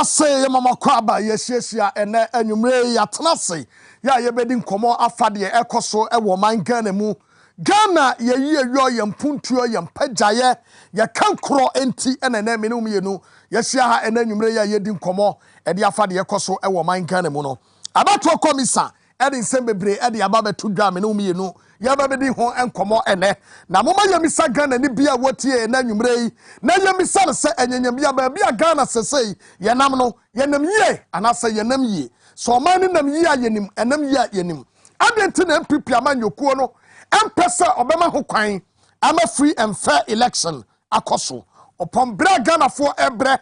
Yamase yamama kwaba yesiesia ene enwumre yatenase ya yebedi nkomo afade ekoso ewo man Ghana mu Ghana yeyi eyo yempuntuo yempajaye ye kankro enti enene menum yenu yesia ha ene enwumre ya yedi nkomo ede afade ekoso ewo man Ghana mu no abato komisa ede nsembebre ede ababetu dwa menum yenu yababedi ho enkomo ene na moma yemisa Ghana ni bia wotie na enwumre na yemisa se enyenyam bia ba bia Ghana sesei yenam no yenam yie anase yenam yie so man nam yie ayenim enam yie ayenim adenti na MPP amanyokuo no empese obema ho kwan ama free and fair election akoso upon bra Ghana for ebre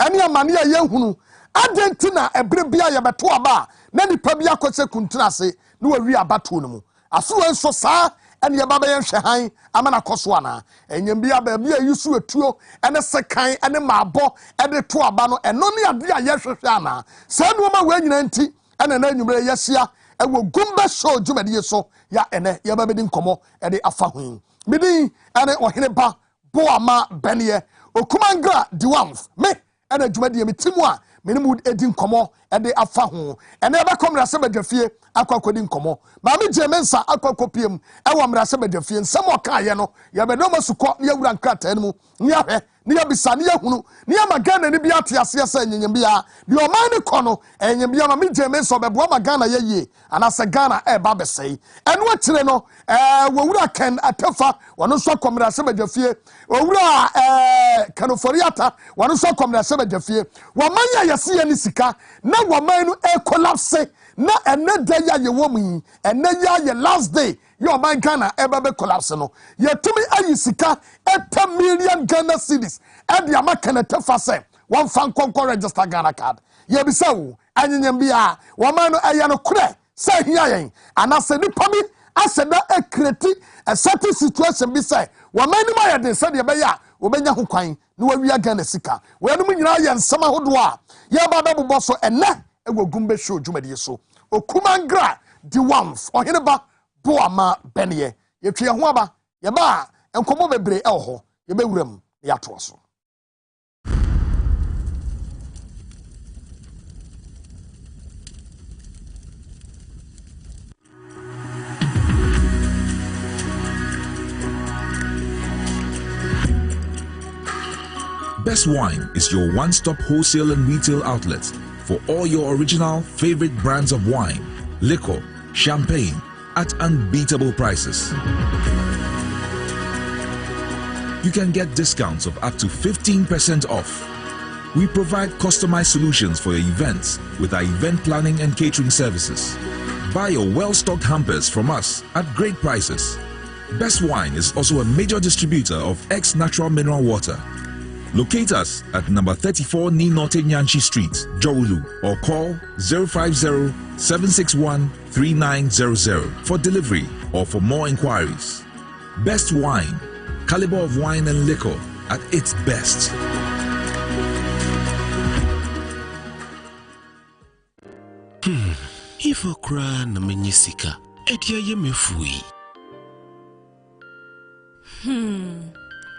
ene amane ya yehunu adenti na ebre bia yebeto aba na nipa bia akose kuntrase na wawi abato no mu aso enso saa ene yebaba yenhwe han ama na koso ana enyem bia ba bia yusu etuo ene sekan ene maabo ede to aba no eno ne ade a yehwehwe ana saa nuoma wa nyina nti ene na enwumre yesia ewo Gumbe show dwumade so ya ene yebabedi nkomo ede afa hun midi ene Ohenaba Boamah Bennie okumangra diwanf me ene dwumade metimu a menimu edi nkomo ede afa hun ene ebekomra se badwafie akwakodi nkomo ma me jemensa akwakopiem ewo mra se badwafie nsem okaye no yebedo masukọ ne yawura nkrata ne mu ne ahwe ne yabisa ne yahunu ne yamagana ne bia atiase se enyenyem bia de oman ne kono enyem bia ma me jemensa obebo magana yeye anase Ghana eba besei eno akire no wowura ken atefa wono so komra se badwafie wowura kanoforiata wono so komra se badwafie wamanya yese ye ni sika na waman no collapse na ene day ya ye womu ene ya ye last day your man Ghana eba be collapse no yetumi ayi sika 8 million Ghana cedis e dia maka na tefa se one fan konko register Ghana card ye bisa wo anyanyam bia waman no eya no kure se hia yen anase nipa mi aseda e create a certain situation bi se waman no ma ye den se de be ya obenya ho kwan na wawia Ghana sika we no nyina ye nsama hodo a ye ba be bobo so ene ewo Gumbe show dwumade so okumangra diwanf Ohenaba Boamah Bennie yetwe ho aba ye ba enkomo bebre e ho ye bewuram ya to so. Best Wine is your one-stop wholesale and retail outlet for all your original favorite brands of wine, liquor, champagne at unbeatable prices. You can get discounts of up to 15% off. We provide customized solutions for your events with our event planning and catering services. Buy your well-stocked hampers from us at great prices. Best Wine is also a major distributor of ex-natural mineral water. Locate us at number 34 Norte Nyanchi Street, Jowulu, or call 050-761-3900 for delivery or for more inquiries. Best Wine, caliber of wine and liquor at its best. If I cry na menyisika, etia ye mefui.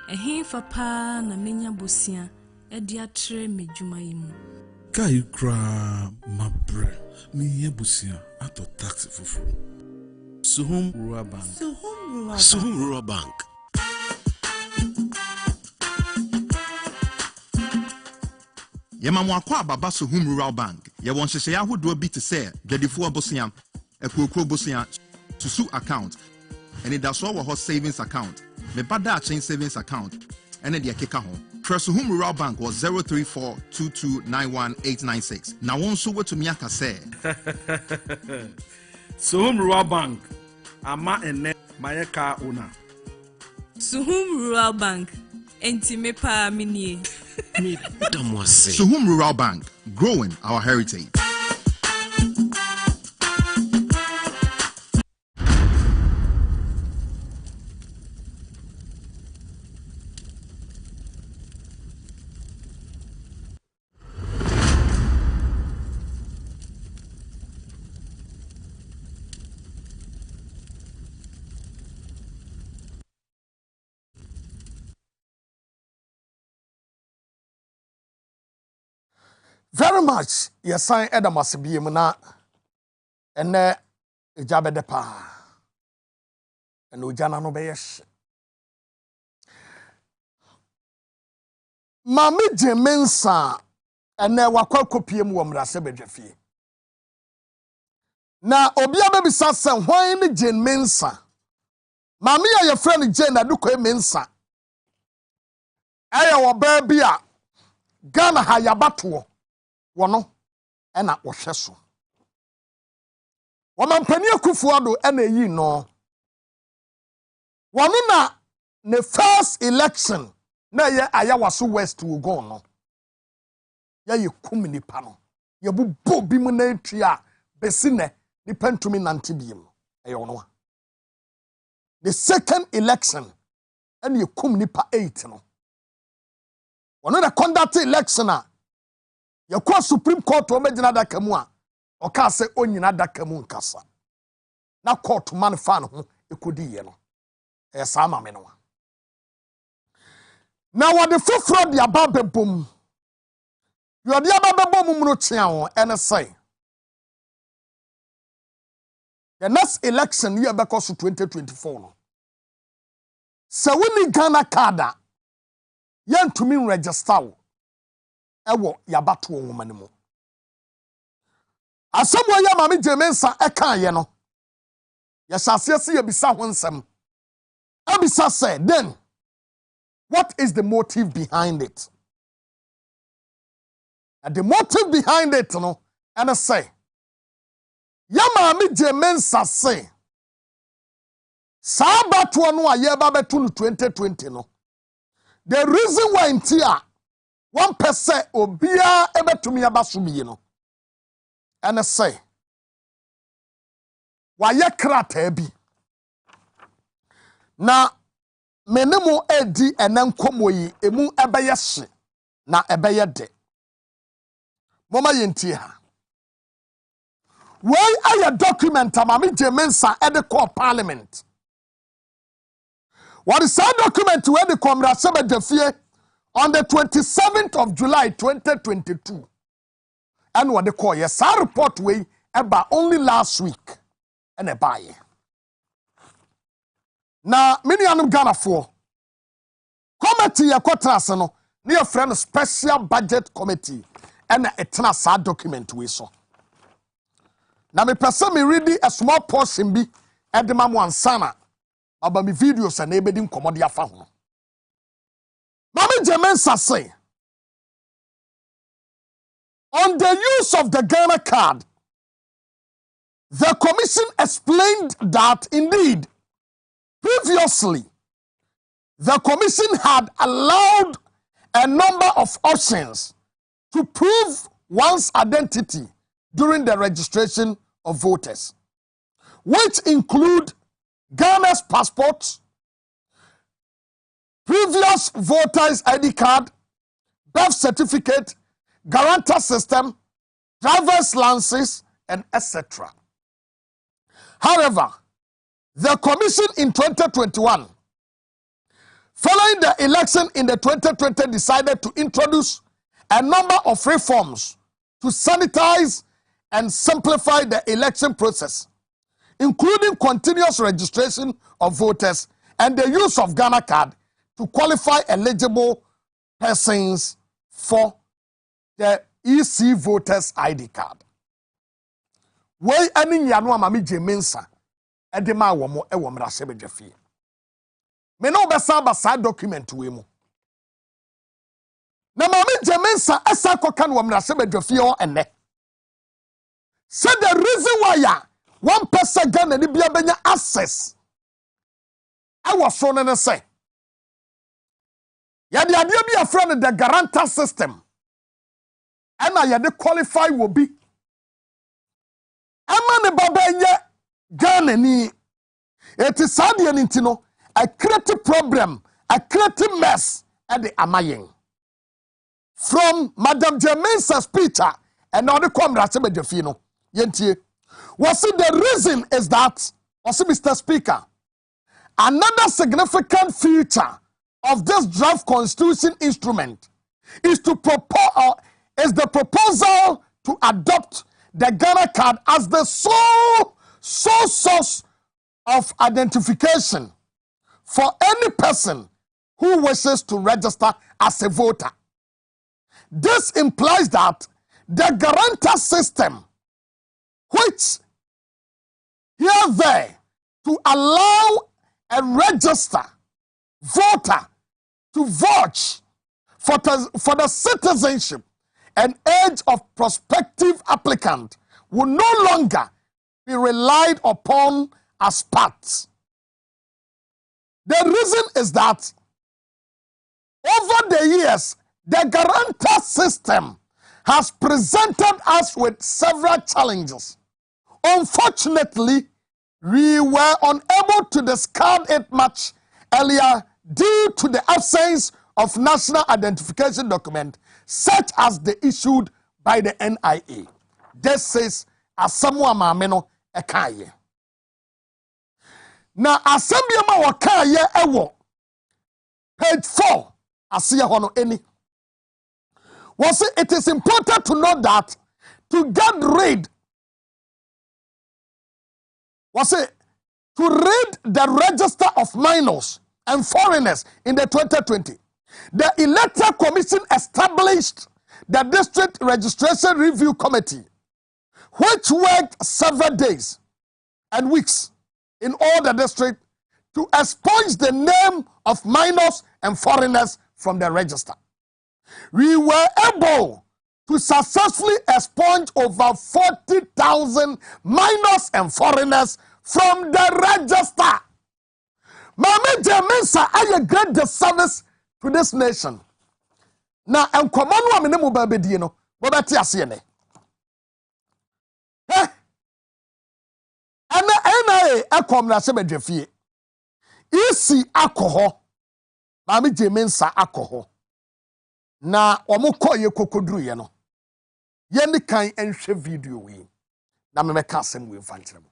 Ehin fapa na menya bosia edi atre medwuma yimu kai kra mabre me ye bosia ato tax fufu Suhum Rural Bank. Suhum Rural Bank. Yemamwa kwa baba Suhum Rural Bank ye won hyehyɛ ahodo bi te sɛ dwadifo abosia ekukuro bosia susu account and it does all savings account me bada chain savings account and the keka ho Suhum Rural Bank was 034229186 na won so wetumi aka sɛ Suhum Rural Bank ama ene mayeka una Suhum Rural Bank enti me pa minie Me damwase Suhum Rural Bank, growing our heritage. very much. Yes, I Adam must be na and a jabe de pa and ujana no beyesh. Mami jemensa and ne wakwa kopiem wo mrase bedwafie. Na obia bebisa se hwan ne jemensa. Mami ya ye friend Jane aduko mensa. Aya wo ba bia Ghana ha yabato wono ena wohwe so. Womampani akufuado ena yi no. Wono na ne first election na ye ayawaso west wo go no. Ye kum nipa no. Ye bubo bi mu na etua besi ne nipa ntumi nante biem. Eye wono. The second election and ye kum nipa 8 no. Wono na conduct election a ye kwa Supreme Court o magina daka mu a o ka se onyina daka mu nkasa. Na court man fan ho ekodi ye no. E sa ma me no. Na what the foforo de ababebom. You de ababebom mu no tia ho ene say. The next election year because 2024 no. Se woni Ghana card a yantumi register wo ewo yabato nwoma ne mu. Asemo ya mami jemensa eka ye no. Ya sasiase ye bisa ho nsem. Abisa said, then what is the motive behind it? And the motive behind it, no, and I say, Yamami Jemensa say, Sabat one yeba between 2020, no. The reason why in tia 1% obia ebe to me abasumi, no. And I say, why ye kratebi? Na menemu edi enenkomo yi emu ebeye hye na ebeye de. Moma yentie ha. Why aya document amami jemensa ede call parliament. What is that document where the Comrade Sebedefie on the 27th of July 2022? And what they call yes, our report way about only last week and a buy. Na many anum Ghana for committee ya kwatrase no near friend special budget committee and a etna sad document we saw. Na me person me read a small portion bi edema mo ansana about me videos and ebedi nkomodi afa ho. Mami Jemensa say on the use of the Ghana card, the commission explained that indeed previously, the commission had allowed a number of options to prove one's identity during the registration of voters, which include Ghana's passports, previous voters' ID card, birth certificate, guarantor system, driver's licenses, and etc. However, the commission in 2021, following the election in the 2020, decided to introduce a number of reforms to sanitize and simplify the election process, including continuous registration of voters and the use of Ghana card to qualify eligible persons for the EC voters ID card. Way any yano amami jemensa edema womo e womra sebedwafie. Me no besa ba sa document we mu. Na mami jemensa esa koka no womra sebedwafie o ene. Say the reason why ya 1% Ghana ni bia benya access. I was so na say. Ya de ade bi afra the guarantor system. Ena ya de qualify will be. Ama ne baba nye Ghana ni. It is sad no a creative problem, a creative mess at the amayen. From Madam Jemensa's speech and now the Comrade Sebedefino. Yentie. Was it the reason is that, also Mr. Speaker, another significant feature of this draft constitution instrument is to propose is the proposal to adopt the Ghana card as the sole source of identification for any person who wishes to register as a voter. This implies that the guarantor system, which here there to allow a register voter to vouch for the citizenship and age of prospective applicant, will no longer be relied upon as part. The reason is that over the years, the guarantor system has presented us with several challenges. Unfortunately, we were unable to discard it much earlier due to the absence of national identification document such as the issued by the NIA. This says Asamoah Mameno Ekaye. Now, Asambiama Wakaye Ewo, page 4, Asiya Hono Eni. It is important to note that to get rid, to read the register of minors and foreigners in the 2020, the Electoral Commission established the District Registration Review Committee, which worked several days and weeks in all the districts to expunge the name of minors and foreigners from the register. We were able to successfully expunge over 40,000 minors and foreigners from the register. Mama Jemensa, I great disservice to this nation. Now, and command woman mu ba bedi no, wo beti ase ne. Ana akom na se bedwefie. Isi akoho. Mama Jemensa akoho. Na omukọ ye kokoduru ye no. Ye ni kan enhwe video wi. Na me meka asem we fankyerem.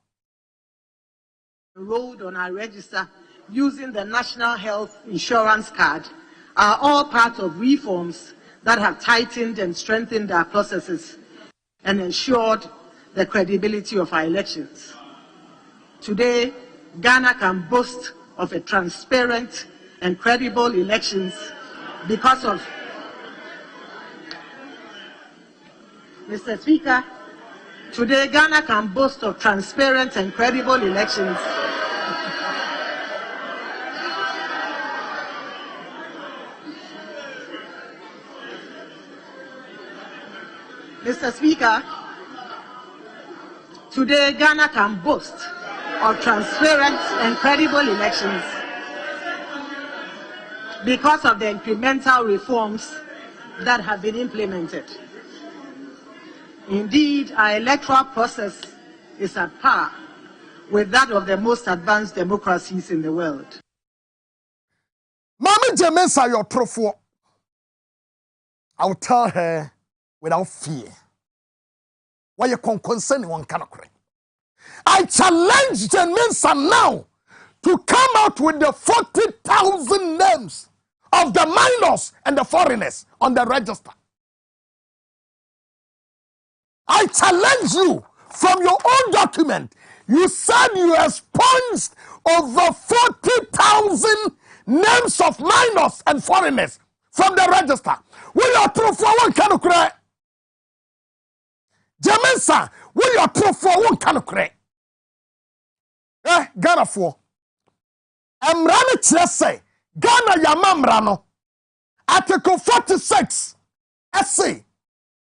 Enrolled on our register using the National Health Insurance Card are all part of reforms that have tightened and strengthened our processes and ensured the credibility of our elections. Today, Ghana can boast of a transparent and credible elections because of Mr. Speaker, today Ghana can boast of transparent and credible elections Mr. Speaker, today Ghana can boast of transparent and credible elections because of the incremental reforms that have been implemented. Indeed, our electoral process is at par with that of the most advanced democracies in the world. Mama Jemensa, your trofo. I'll tell her without fear. Why you concern one cannot cry. I challenge Jemensa now to come out with the 40,000 names of the minors and the foreigners on the register. I challenge you from your own document. You said you expunged over 40,000 names of minors and foreigners from the register. We are true for one kind of cry. Jemensa, we are true for one kind of cry. Ghana for. Emrani Chese, Ghana Yamamrano. Article 46. Essay.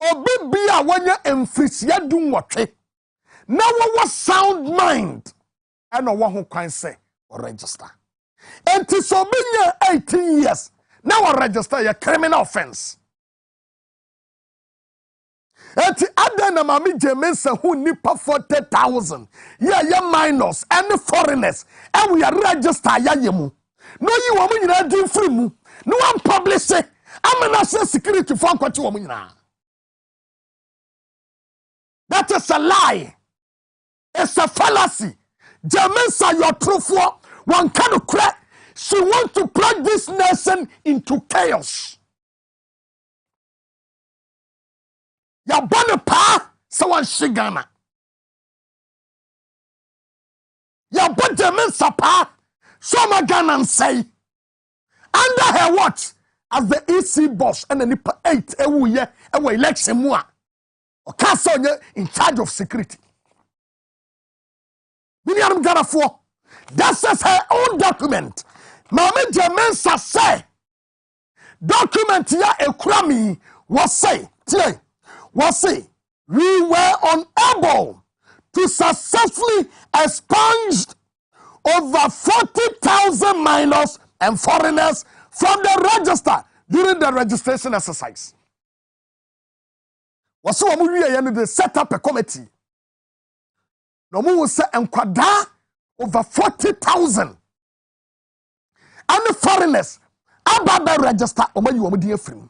Obibia when you emphasize doing what now what sound mind and no one who can say or register. And to so be 18 years now I register your criminal offense. And to add na mami Jemensa who nipa 40,000 yeah minors and foreigners and we are register ya yemu. No you woman you are doing free mu. No one publish it. I'm a national security for what you woman. That is a lie. It's a fallacy. Jemensa, your truthful, one kind of crack. She wants to plug this nation into chaos. ya bone pa se wan shigana ya bode men sapa so magana nsay under her watch as the EC boss and nipa 8 ewuye ewe election mu a okasa onye in charge of security. Miniam Ghana for that says her own document. Mama Jemensa say document ya ekrami was say we were unable to successfully expunge over 40,000 minors and foreigners from the register during the registration exercise. Wasu wa muwi ya they set up a committee. No mu say enkwada over 40,000 and the foreigners ababa register omayi wo mudi afrim.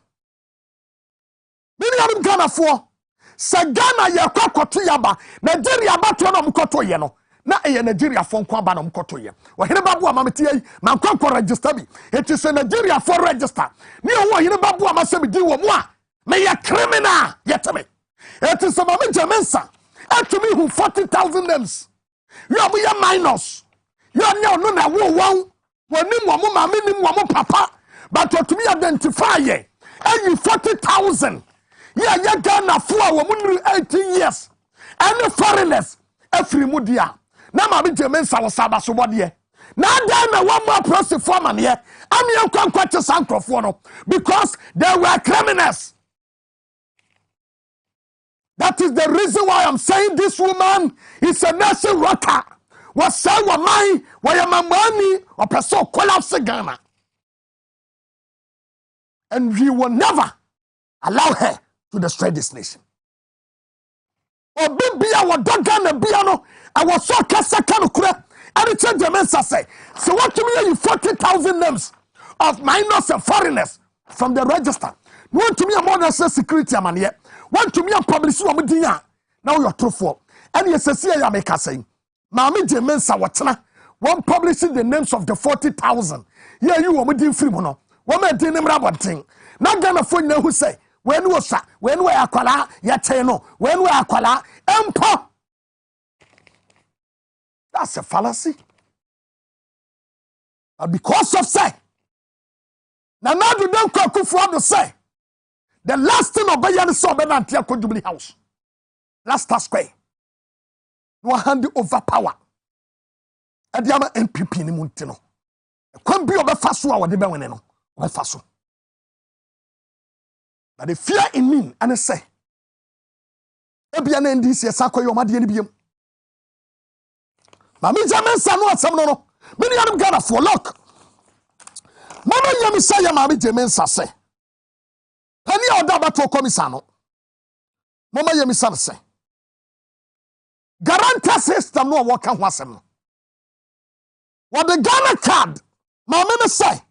Mini am Ghana for se Ghana ye kwakoto yaba Nigeria bato na mkoto ye no na eye Nigeria fo nko aba na mkoto ye. Ohenaba Boamah Bennie man kwankwa register bi. It is a Nigeria for register. Ni Ohenaba Boamah se bi di wo mu a me ye criminal yeteme. It is a Mama Jemensa. To me who 40,000 names. You are we minors. You are now no na wo papa. But to me identify ye. And you 40,000. Yeah, Ghana for 18 years. And the foreigners every mudia. Na Mama Jemensa was sabaso body. Now then one more process for man here. I'm young quite a sancrophone because they were criminals. That is the reason why I'm saying this woman is a nursing worker. Was say wa mai wa ya mamani or person collapse Ghana. And we will never allow her to destroy this nation. Obibia wa dogana biano I was so kasa kanu kure and the change Jemensa say so what to me you 40,000 names of minors and foreigners from the register. Want to me a more than security man yet. Want to me a publish now you're truthful. And yes, I see I make a saying. Mama Jemensa watchna one publishing the names of the 40,000. Yeah, you are with free mono. One man didn't remember thing. Not gonna find who say when we akwala yateno, when we akwala empo. That's a fallacy. But because of say, now do them call for to say. The last thing of Bayan saw Benantia could house. Last square. No hand over power. And the other MPP in Montino. Can't be over fast or the Benweno. Or fast. But the fear in me, and I say, Ebian and this is Sako Yomadian. Mammy Jemensa no some no. Many of them got for luck. Mama Yamisaya Mammy Jemensa say. Any other battle commissano. Mama Yemisan say. Guarantor system no work and wasem. What the Ghana card, Mama say.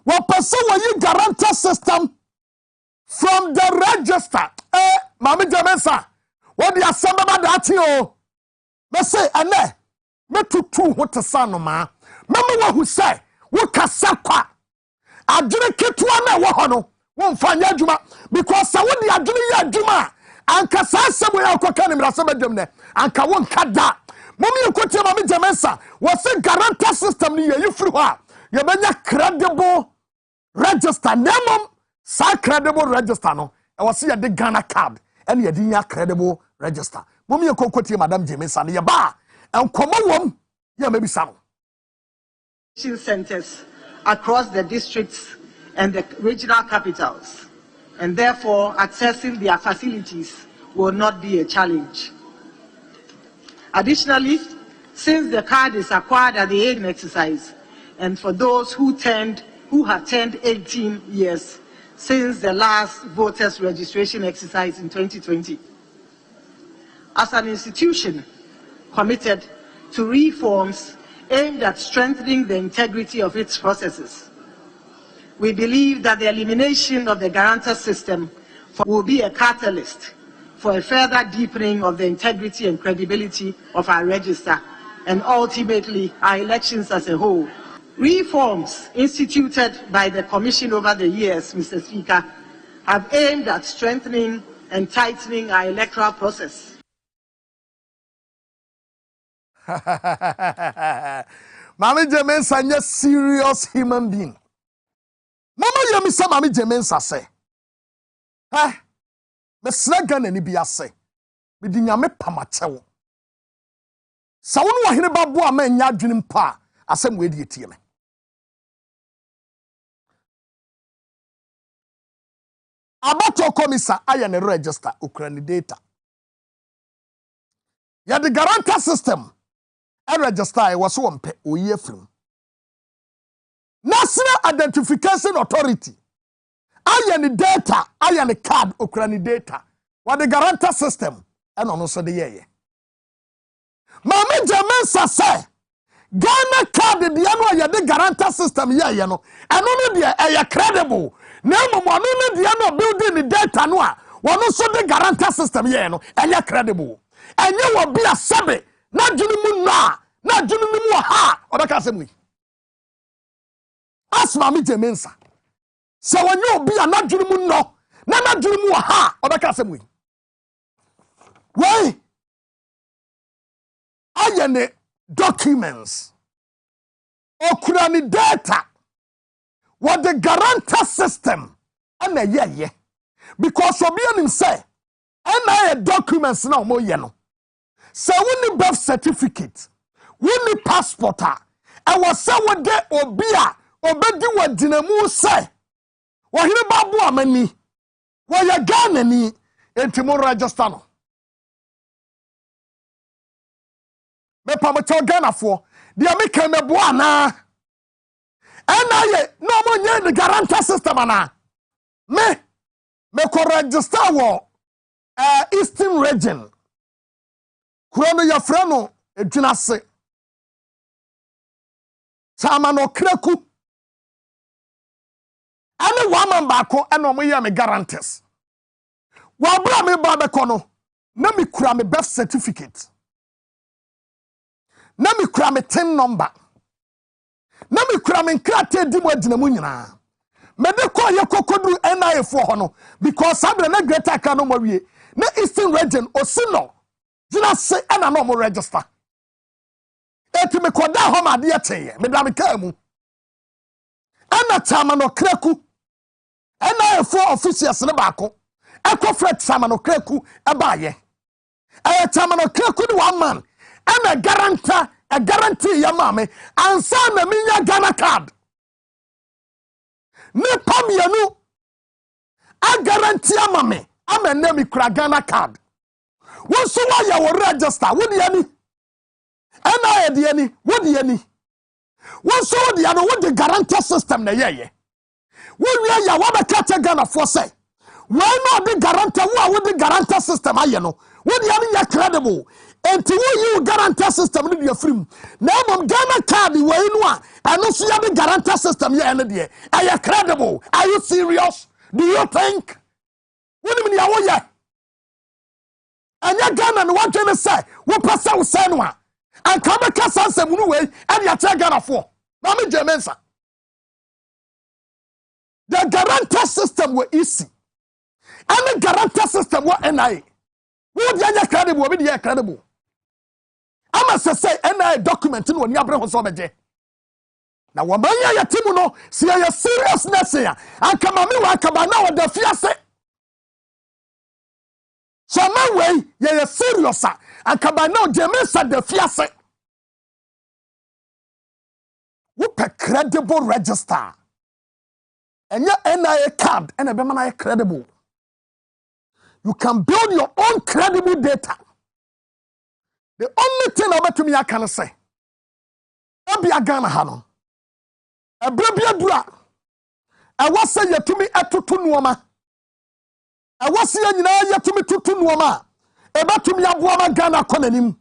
What person will you guarantor system from the register? Mama Jemensa. What the assembly that you? Me say, ane. Me to what the son ma. Mama who say, what kasakwa. Adwene ketua na wo hono. Won fanya adwuma because sa wodi adwene ya adwuma anka sa asem ya akoka ne mrasa badwam ne anka won kada momi ekotie Mama Jemensa was a guarantor system ni ye free ho a ye benya credible register nemom sa credible register no e was ye de Ghana card and ye di nya credible register momi ekotie Madam Jemensa ne ye ba enkomo wom ye maybe some centers across the districts and the regional capitals, and therefore accessing their facilities will not be a challenge. Additionally, since the card is acquired at the age exercise, and for those who have turned 18 years since the last voters registration exercise in 2020, as an institution committed to reforms aimed at strengthening the integrity of its processes, we believe that the elimination of the guarantor system will be a catalyst for a further deepening of the integrity and credibility of our register and ultimately our elections as a whole. Reforms instituted by the Commission over the years, Mr. Speaker, have aimed at strengthening and tightening our electoral process. Mami Jemensa is a serious human being. Mama Yemisa Mami Jemensa say, me slagan ni bi ase. Me di nyame pamachewo. Sa wonu Ohenaba Boamah nya adwene mpa asem we di etie me. Abato komisa aya ne register Ukraine data. Ya the guarantor system e register e was so mpe oyi afrim. National Identification Authority aya ne data aya ne card Ukraine data. What the guarantor system and ono so de yeye. Mama Jemensa say Ghana card the anu ya the guarantor system yeye no. Eno no de e credible. Na momo anu no de anu building the data no a wono so the guarantor system yeye no e credible. Enye wo bia sebe na dwunu mu na dwunu mu ha obeka asem. As Mama Jemensa se wonye obi a na dwunu mu no na dwunu mu ha obeka asem. Why? Ayene documents. Okurani data. What the guarantor system. And ye. Because Obianim say, and I documents now mo yeno. So we need birth certificate. We need passport. I was say what de obia obedi wa dinamu say. Ohenaba Boamah Bennie. Wa ya Ghana ni entimo register no. Me pamacho Ghana for the American me boana. And I no more near the guarantor system ana. Me ko register wo Eastern region. Kurono ya frano edwina se. Chama no kreku. Ane waman bako eno mo ye me guarantors. Wa bra me ba be kono na me kura me birth certificate. Na me kura me tin number. Na me kura me nkrate di mo adina mu nyina. Me de ko ye kokodru NIA4 ho no because sabre na greater ka no mo wie. Na Eastern region osino. Dina se na no mo register. Eti me koda ho ma de yeteye. Me da me ka mu. Ana chama no kreku. NIA4 officials ne baako. Ekofret chama no kreku e baaye. Chama no kreku ni one man. I'm a guarantee ya mame ansa na minya Ghana card ne pam yanu a guarantee ya mame am a name kura Ghana card won so wa ya wo register wo de ani ana ya de ani wo de ani won so wo de ano wo de guarantee system na yeye won ya ya wa ba catch Ghana for say why not the guarantee wo de guarantee system aye no wo de ani ya credible. And to you guarantee system in your free. Now, Ghana card the way you are, and no see the guarantee system. Yeah, are you credible? Are you serious? Do you think? What do you mean? And you Ghana, what can I say? What pass out Senwa? And come back and say, and you take Ghana for. Mama Jemensa. The guarantee system were easy. And the guarantee system were NIA. What do you credible? Be the credible. Ama say NIA document no ni abre ho so beje na wo manya ya timu no si ya seriousness ya aka mame wa aka ba na wo da fiase so man we ya serious aka ba na Jemensa da fiase wo pe credible register enya NIA card and be man credible. You can build your own credible data. The only thing about me I can say, Abi Ghana hano, a brabia dura, I was say ya to me at Tutunuama. I was saying ya to me Tutunuama, about to me Boamah Ghana Konenim.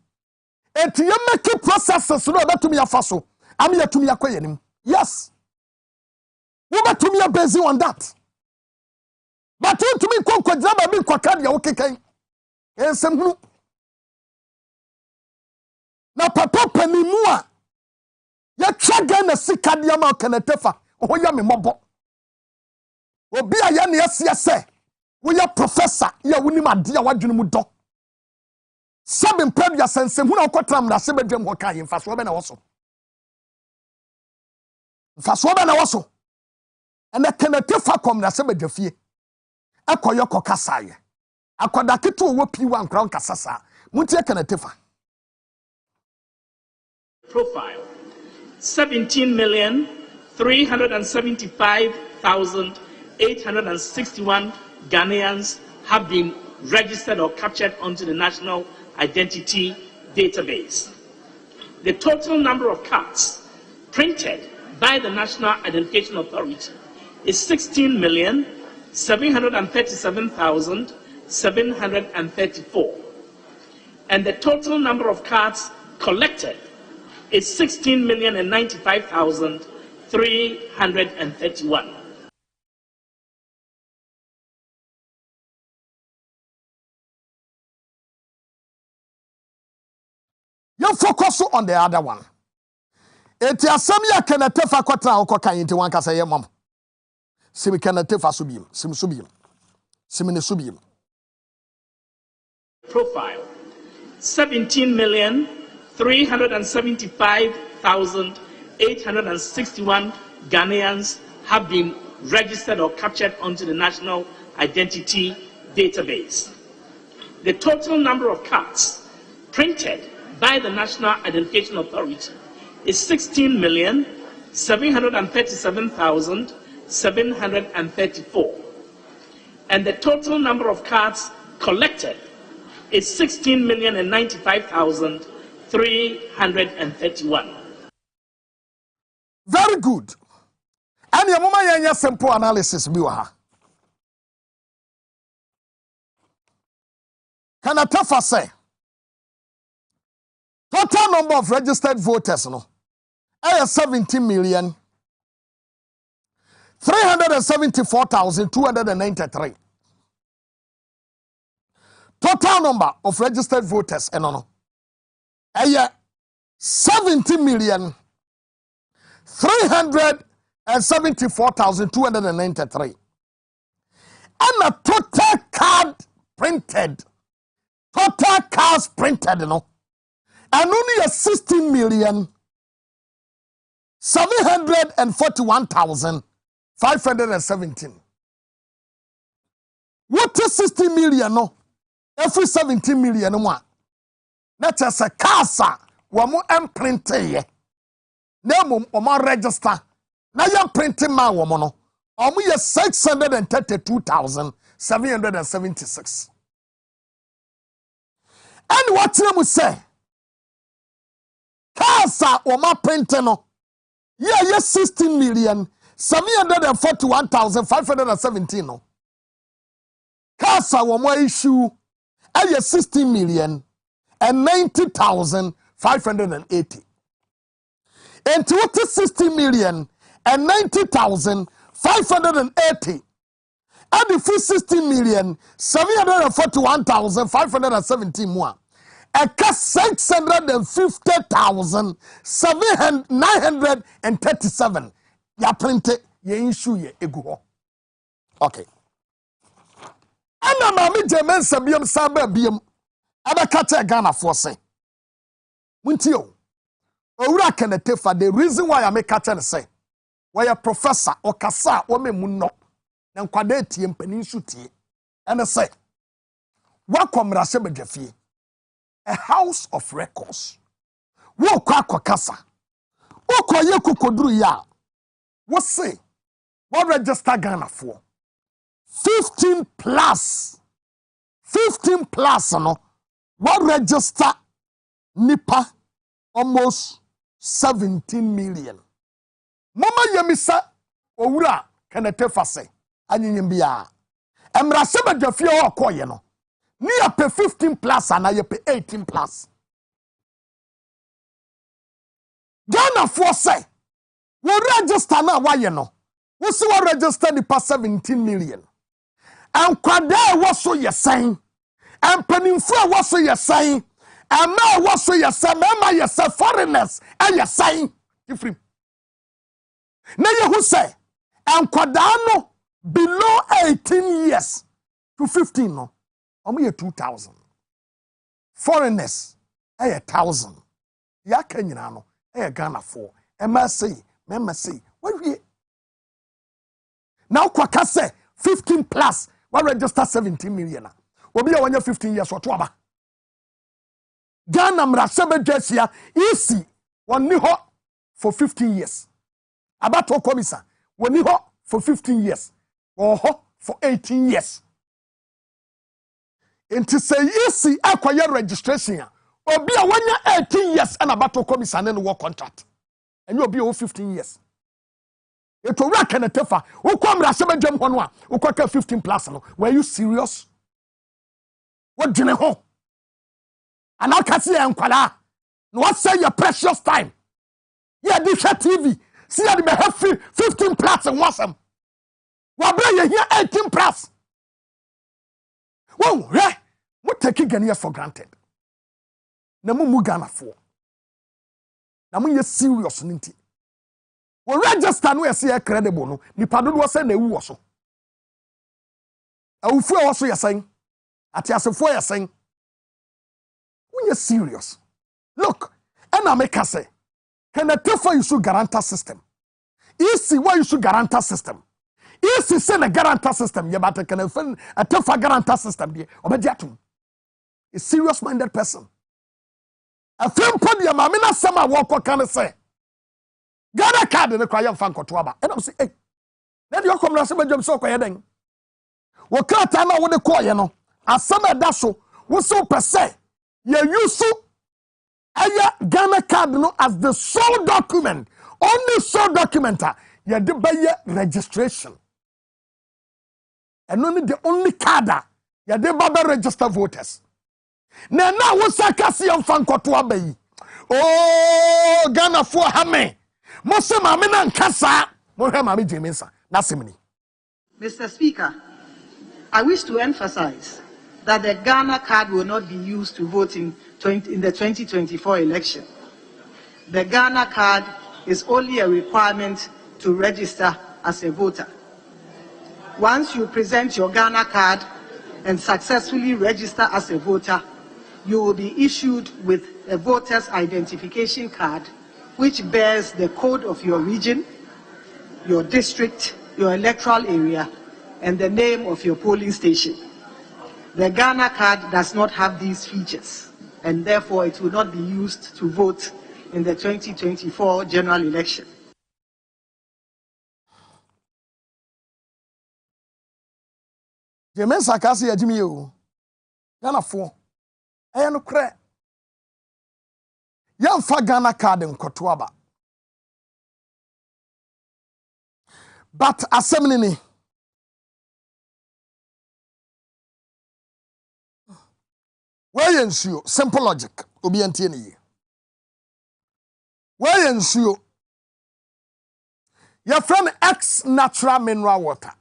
And to you make processes no about to me a faso. I'm here to me a quayanim. Yes. What to me a busy on that. But to me, Conquadra, be Quacadia, okay. And some na papa panimua ya twaga na sika dia ma kanetefa ho ya me mobo obi aya na yesi ese We are professor, ya wuni ma dia wadwene mu do. Seven previous sense hu na okotram na sebedwem ho kan mfa so be na woso. Mfa so be na woso. Ene kenete fa kom na sebedwafie. Ekoyo kokasaye. Akoda ketu wo pi wa nkran kasasa. Muntie kenete fa. Profile 17,375,861 Ghanaians have been registered or captured onto the National Identity Database. The total number of cards printed by the National Identification Authority is 16,737,734. And the total number of cards collected is 16,095,331. You focus on the other one. Eti asem ya kenete fa kwatra okokan yinti wan kasa ye mom. Simi kenete fa subim, sim subim. Simi ne subim. Profile 17,375,861 Ghanaians have been registered or captured onto the National Identity Database. The total number of cards printed by the National Identification Authority is 16,737,734. And the total number of cards collected is 16,095,331. Very good. And your mama yanya simple analysis biwa. Can I tell say total number of registered voters no? 17,374,293. Total number of registered voters no. 70,374,293. And a total card printed. Total cards printed no. And only a 16,741,517. What is 60 million no? Every 17 million no. That is a casa wamu emprinte ye. Nemo omo register. Na ya printing ma womo no. Omo ye 632,776. And what you say? Casa oma printing no. Yeah, 16,741,517 no. Casa womo issue 16,090,580. And to what is 60,090,580? And the first 16,741,517 more. A cast 650,937. Ya printed ye issue ye ego. Okay. Ana mami jemen sabiam samba biam. Ada kache Ghana for say. Muntio. Owura kenete for the reason why I make kache say. Why a professor or kasa or me munno. Na nkwade tie mpanin su tie. And say. Wakom rasebe jefie. A house of records. Wo kwa kasa. Wo kwa ye kokoduru ya. What say? What register Ghana for? 15 plus no. What register nipa almost 17 million. Mama yemisa owura kenete fase anyinyim bia. Emra sebe dafie okoye no. Ni ape 15 plus and I pay 18 plus. Ghana for say we register na why no. We see we register nipa 17 million. And kwade waso ye saying. And penimfo waso ye saying. And ma waso ye say, ma ye say foreigners and ye saying. Different. Na ye who say, and kwadano below 18 years. to 15 no omo 2000 foreigners 1000 ya kanyina no Ghana for MSC memesi what we now kwaka say 15 plus what register 17 million obi a wanya 15 years oto aba Ghana mrasebe jesia easy woni ho for 15 years abato komisa woni ho for 15 years or ho for 18 years into say easy acquire registration obi a wanya 18 years and abato komisa ne work contract and you be 15 years it will work and a tefa who come rasebe jem ho no a who 15 plus no were you serious what dine ho and I can see enkwala no what say your precious time yeah this TV see you have 15 plus and wasam what bring you here 18 plus whoa yeah what taking Ghanaians for granted na mu Ghana for na mu ye serious ninti we register no yesi credible no nipa do wo say na ewu wo so awufu wo so yesen ati asefo yesen we serious look and I make say can a tefa use guarantor system easy why use guarantor system easy say na guarantor system ye but can a tefa guarantor system dey obedi atum a serious minded person a film podi ma me na sama wo ko kan say Ghana card ne kwa yam fan koto aba and I say hey na dey come na say bajam so koye den wo krata na wo de koye no asama da so wo so pese ye use Ghana card no as the sole document only sole documenter ye de buy registration and only the only card ye de ba register voters na wo sakasi yam fan koto aba yi oh Ghana for hame mo se ma me na nkasa mo hwe ma me jemensa na semni. Mr. Speaker, I wish to emphasize that the Ghana card will not be used to vote in the 2024 election. The Ghana card is only a requirement to register as a voter. Once you present your Ghana card and successfully register as a voter, you will be issued with a voter's identification card which bears the code of your region, your district, your electoral area, and the name of your polling station. The Ghana card does not have these features, and therefore it will not be used to vote in the 2024 general election. Jemensa kasi ya jimi yo. Ghana fo. Aya no kre. Ya mfa Ghana card nkoto aba. But assembly ni where you simple logic obi antie ni ye. Where you your friend X natural mineral water.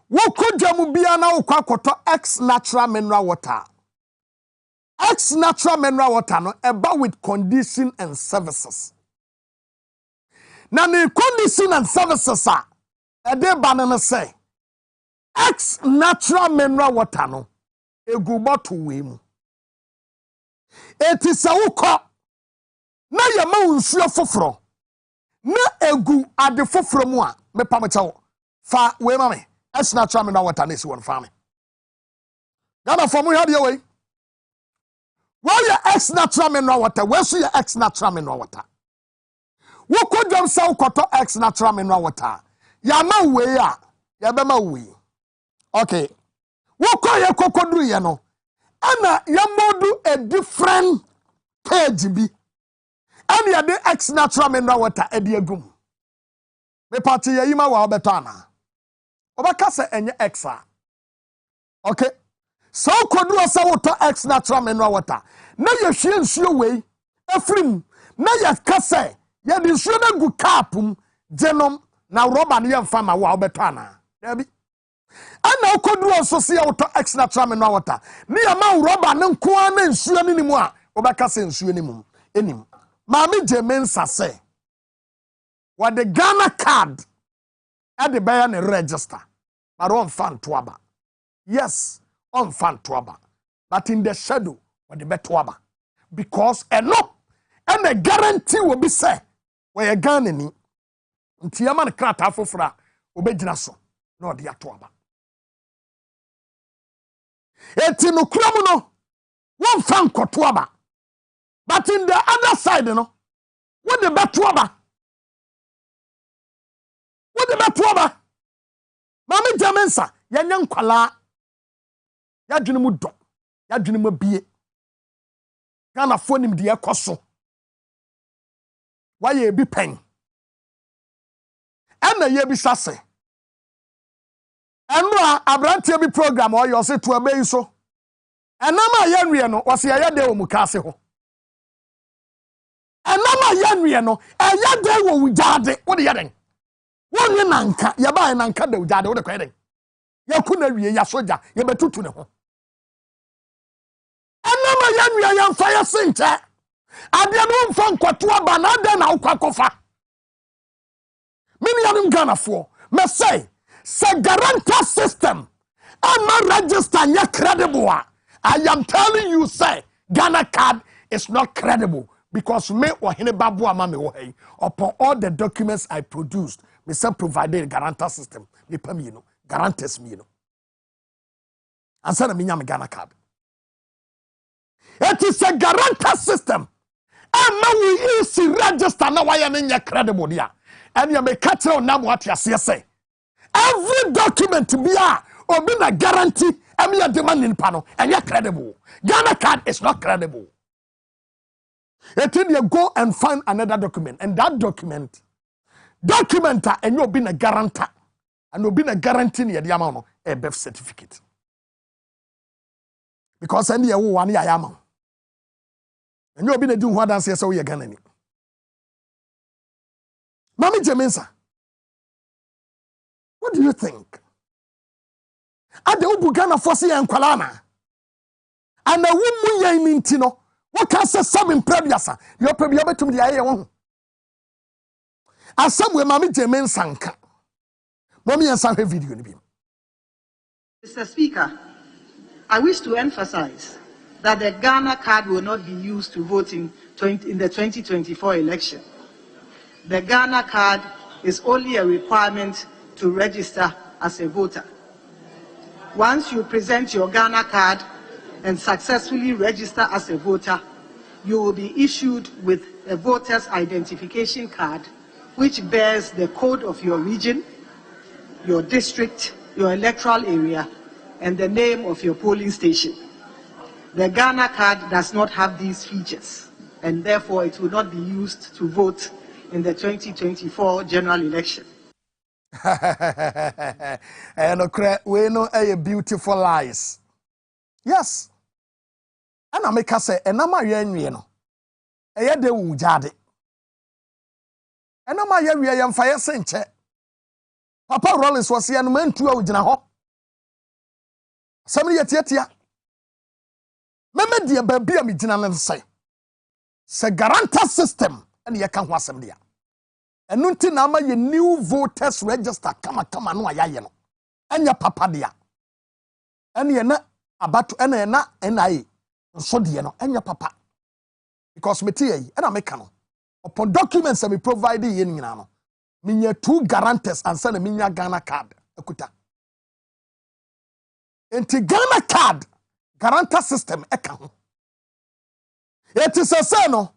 Wo kodwamu bia na wo kwakoto X natural mineral water. X natural mineral water no eba with condition and services. Na ni condition and services a ede banana say X natural mineral water no egu bottle we mu. Eti se wukọ na yema nsuo foforo na egu ade foforo mu a me pamecha wo fa we ma me X natural mineral water na esi won fa me Ghana for mu ha de we your X natural mineral water we so your X natural mineral water wo kodwam sa ukoto X natural mineral water ya ma we a ya be ma we okay wo koye kokoduru ye no ana ya modu a different page bi ana ya de X natural mineral water e de agum me party ye yima wa obeto ana obaka se enye X a okay so koduru sa water X natural mineral water na ye hwie nsuo we afrim na ye kase ye de nsuo na gu kapum genom na rubber na ye mfa ma wa obeto ana dabi ana okoduru so se water X natural mineral water ni ya ma rubber na nko ana nsuo ni nimu a obaka se nsuo ni mum enim maami jemensa se what the Ghana card at the buy and register but on fan tuaba. Yes, on fan tuaba. But in the shadow, what the betuaba. Because eno, and the guarantee will be say, where a gun any. Ntiyaman krata fofra, obejina so, no dia tuaba. Eti no kramu no, one fan kotuaba. But in the other side, no, what the betuaba? What the betuaba? Mami jamensa, yanyan kwala, ya junimu do, ya junimu biye. Gana fonim de ekoso. Why ye bi pen? Ena ye bi sase. Enra abrantie bi program o yo se to abai so. Enama ye nwie no, wose ye de wo mukase ho. Enama ye nwie no, eye de wo wujade, wo de ye den. Wonwe nanka, ye ba nanka de wujade, wo de kwa den. Ye ku na wie ya soja, ye betutu ne ho. Enama ye nwie ye mfa ye sinte. Ade no mfa nkwato aba na ade na ukwakofa. Many of them Ghana for me say guarantor system am register nye credible. I am telling you say Ghana card is not credible because me Ohenaba Boamah Bennie upon all the documents I produced me say provided a guarantor system me pay me you know guarantors me you know and say me nyam Ghana card. It is a guarantor system. And we is register now why you credible there. And you may catch on now what you say. Every document be or be a guarantee and me a demanding panel and you're credible. Ghana card is not credible. Until you go and find another document, and that document and you'll be a guarantor and you'll be a guarantee near the amount a birth certificate. Because any one year amount. And you'll be doing what I say so you're gonna need. Mami Jemensa, what do you think? Ade ubu Ghana fosi ya nkwalana. Ana wumu ya imintino. Waka se some imprebiasa. Yope biyobe tumdi ya won. Asamwe Mami Jemensa nka. Mami yansa video ni bim. Mr. Speaker, I wish to emphasize that the Ghana card will not be used to vote in the 2024 election. The Ghana card is only a requirement to register as a voter. Once you present your Ghana card and successfully register as a voter, you will be issued with a voter's identification card which bears the code of your region, your district, your electoral area, and the name of your polling station. The Ghana card does not have these features, and therefore it will not be used to vote in the 2024 general election. And we know a beautiful lies. Yes. And I make us say, and I'm a young a yet de wujade. And I'm a young fire center. Papa Rollins was here and went to a dinner. Somebody yet here. Meme dear baby, I'm in say. Se guarantor system. And you can't was them there. And nunti nama ye new voters register kama no ayaye no. And your papa there. And ye na about to na NIA. So dear no. And your papa. Because me tie and I make no. Upon documents that we provide ye ni no. Minya 2 guarantors and send a minya Ghana card. Ekuta. Enti Ghana card guarantor system eka ho. It is a say no.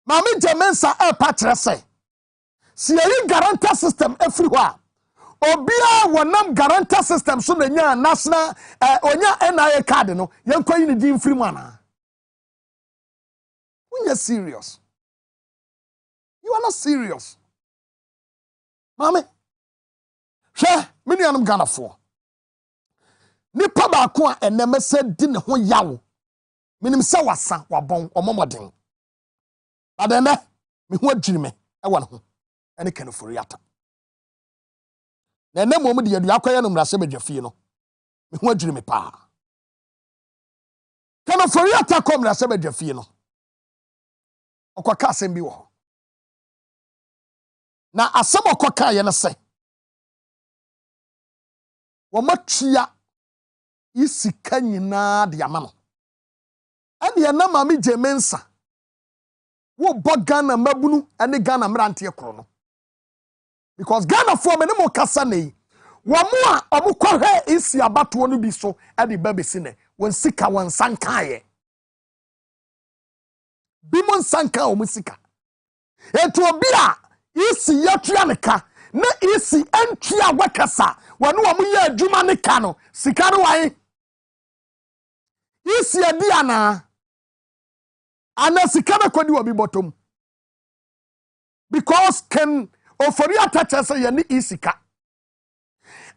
Mami Jemensa patre say. Si ye guarantor system everywhere. Obia wonam guarantor system so na nya national onya NIA card no yenkwa yi ni di free mana. When you serious. You are not serious. Mami. She me nuanum Ghana for. Nipa ba ko a eneme se di ne ho yawo. Minim se wasa wabon omomoden. Adene me ho adwiri me e wo ne ho. Ene kan for yata. Na ene mo de yadu akoye no mrase badwafie no. Me ho adwiri me pa. Kan for yata kom mrase badwafie no. Okwaka asem bi wo. Na asem okwaka ye ne se. Womatua isika nyina de ama no. Ane na mami jemensa. Wo Ghana mabunu ane Ghana mrante kro no. Because Ghana for me no kasa nei. Wamu a omukɔhwɛ isi abato no bi so e de babesi ne. Won sika won sankaye. Bimon sanka omusika. Etu obi a isi yatua ne ka na isi entua wakasa wanu omu ye adwuma ne ka no sika no wan isi adi ana sika na kwadi obi bottom because can ofori atache say ye ne isika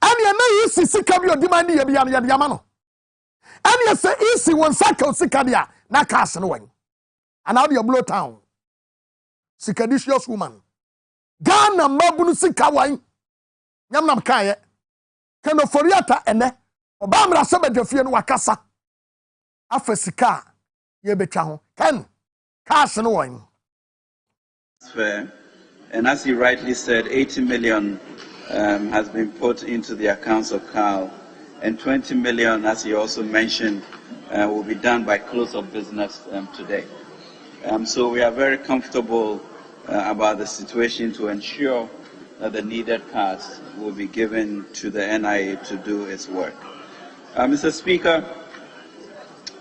ani na isi sika bi odi man ye bi ya de ama no ani say isi won saka sika dia na cash no wan ana de blow town sikadicious woman Ghana mabunu sika wan nyamnam kaye kan oforiata ene oba mra se bedafie no wakasa afa sika ye betwa ho kan cash no wan fair. And as he rightly said, 80 million has been put into the accounts of CAL, and 20 million, as he also mentioned, will be done by close of business today. So we are very comfortable about the situation to ensure that the needed cards will be given to the NIA to do its work. Mr. Speaker,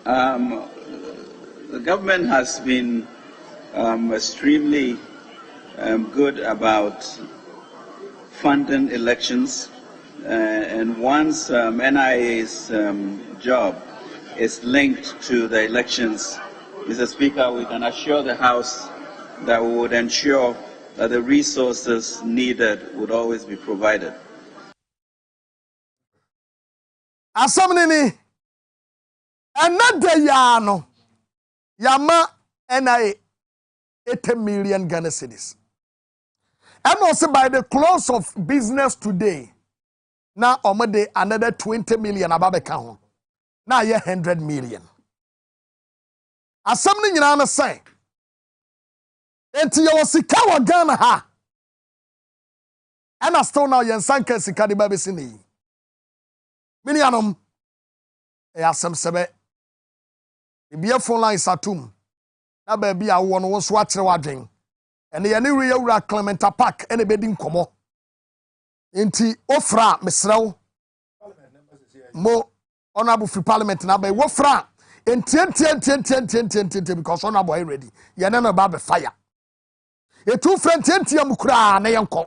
the government has been extremely good about funding elections, and once NIA's job is linked to the elections, Mr. Speaker, we can assure the House that we would ensure that the resources needed would always be provided. Asamnini another yano yama NIA 80 million Ghana cedis. And also by the close of business today, now omade another 20 million ababe count. Now ye 100 million. As something you say, enti ye wasika wa Ghana ha. And I still now yen sanka sika di babe sini. Mini anom e asem sebe. Ibia phone line satum. Na baby a wo no wo so akere wadwen. Ene ye ne wi yawura Clementa Park ene bedi nkomo. Enti ofra mesrew mo honorable free parliament na ba wo fra enti because honorable are ready. Ye ne no ba be fire. E two friend enti am kura na yenko.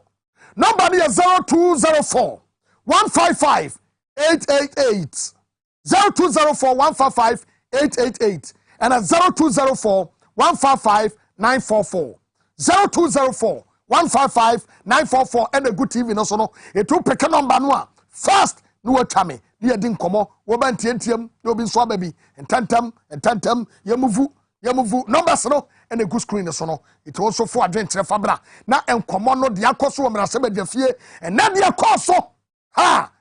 Number is 0204 155 888 0204 155 888 and at 0204 155 944 0204 155 944 and a good TV no so no it will pick a number no first no watame ni edi nkomo wo ba ntientiam no bi nso ababi entantam yamuvu numbers no and a good screen so no it also for adventure fabra na enkomo no de akoso wo mrase badafie and na de akoso ha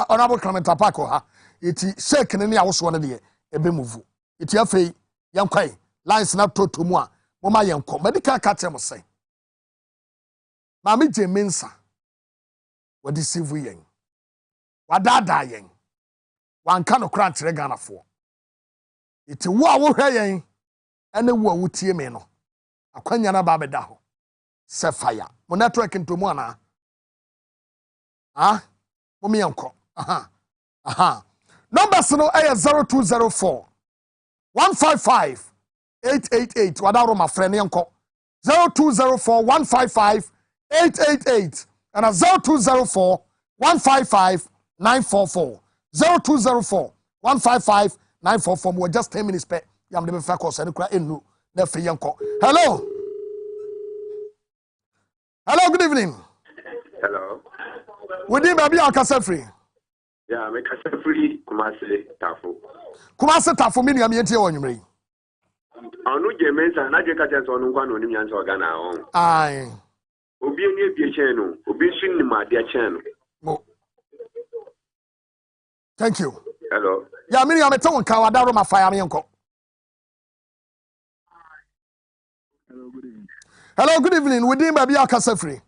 honorable Clementa Park ha iti shake ne awoso no de ebe muvu iti afei yankwai lines na toto mu a moma yenko medical catch mo say mami jemensa wadi sivu yen wadada yen wanka no kra ntere Ghana fo iti wo a wo hwe yen ene wo a wutie me no akwanya na ba beda ho se fire mo network ntomu ana momi yenko numbers no ay 0204 155 888 wadaro my friend yenko 0204 155 888 and a 0204 155 944 0204 155 944 we just 10 minutes pe yam de be fa course any kra enu na fe yenko hello good evening hello wodi baby akasa free yeah me kasa free kumase tafo me nua me entie wonwumre anu jemensa na je ka je so no nkwa no nim nyansa organa on ai obi eni ebie chen no obi shin ni ma de chen no thank you hello yeah me nua me te won ka wadaro ma fire me enko hello good evening within baby akasa free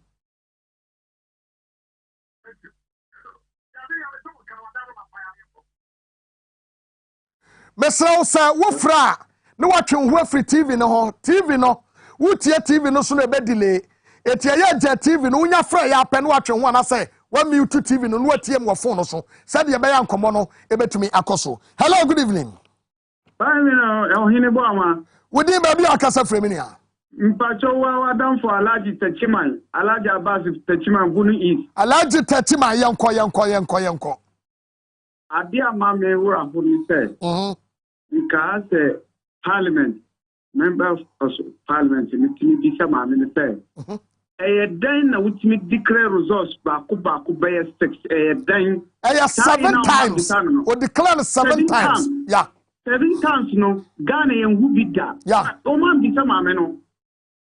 mesrɛ sɛ wofra na watwe ho afiri TV no ho TV no wotie TV no so na ebe delay etie ye je TV no unya fra ya apɛ na watwe ho ana sɛ wa mute TV no na watie mo phone no so sɛ de ɛbɛyɛ nkɔmɔ no ebetumi akɔso. Hello, good evening. Bye me no Ohenaba Boamah. Wodi ba bi akasa frɛ me nia. Mpacho wa dan for Alhaji Techiman, Alhaji Abbas Techiman Gunu East. Alhaji Techiman yenko. Adia ma me wura Gunu say. Because Parliament members of Parliament in the Bisa me say. Dan na wutimi declare results baako by 6 dan. 7 times. We declare 7 times. Yeah. 7 times no Ghana yen hu bi da. Yeah. O man bisa ma me no.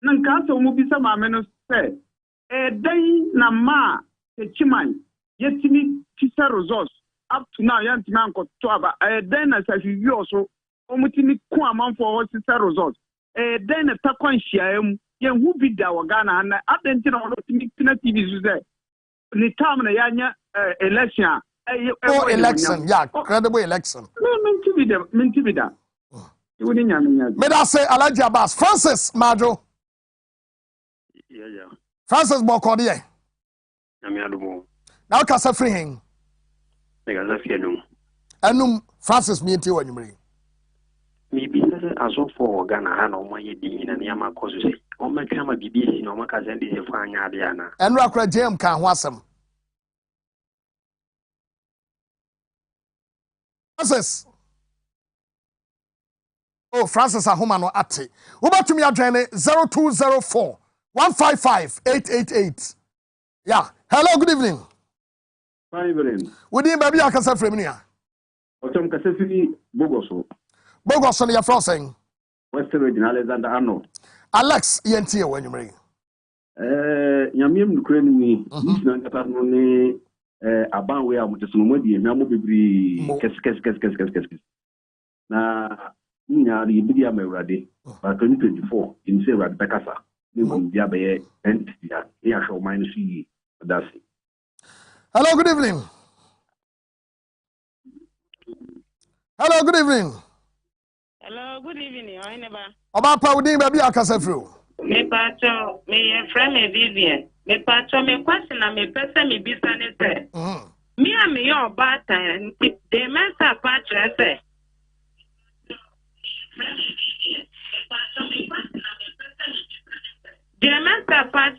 Nan ka so mo bisa ma me no say dan na ma Techiman yetimi tisa results up to now yantimi anko to aba dan na sa fi also o mutimi ku amanfo o tisa results dan na takwan hyiaam yen hu bi da wa Ghana na adenti na o timi tina TV so say ni time na yanya election election, yeah, credible election. Minti bida. Me da say Alhaji Abbas Francis Majo. Yeah. Francis Bokodiye. Now kasa free him. Enum Francis mi enti wanyumre. Mi bi se aso for Ghana ha na omo ye din na ya makoso se. O ma twa ma BBC na o ma ka send se fa anya ade ana. Enru akra JM kan ho asem. Francis. Oh, Francis Ahumano Ate. Ubatumi adwene 0204 155 888. Yeah. Hello, good evening. Fine evening. Wodi baby akasa frem nia. Otom kasa fi Bogoso. Bogoso ne yafro sen. Western Region Alexander Arnold. Alex yentie wanyumre. Nyamiem nukure ni na nkata no ne aban we amutesono modi na mo bebri kes. Na nya ri bidi amawrade ba 2024 in say rad bekasa ni mo bia be entity ya show minus yi that's it. Hello, good evening. Hello, good evening. Hello, good evening. Ohenaba. Oba pa wodi baby akasa fru. Me pacho, me friend me Vivian. Me pacho me question na me pese me bisa ne se. Me a me yo bata nti de mensa pacho se. De mensa pacho.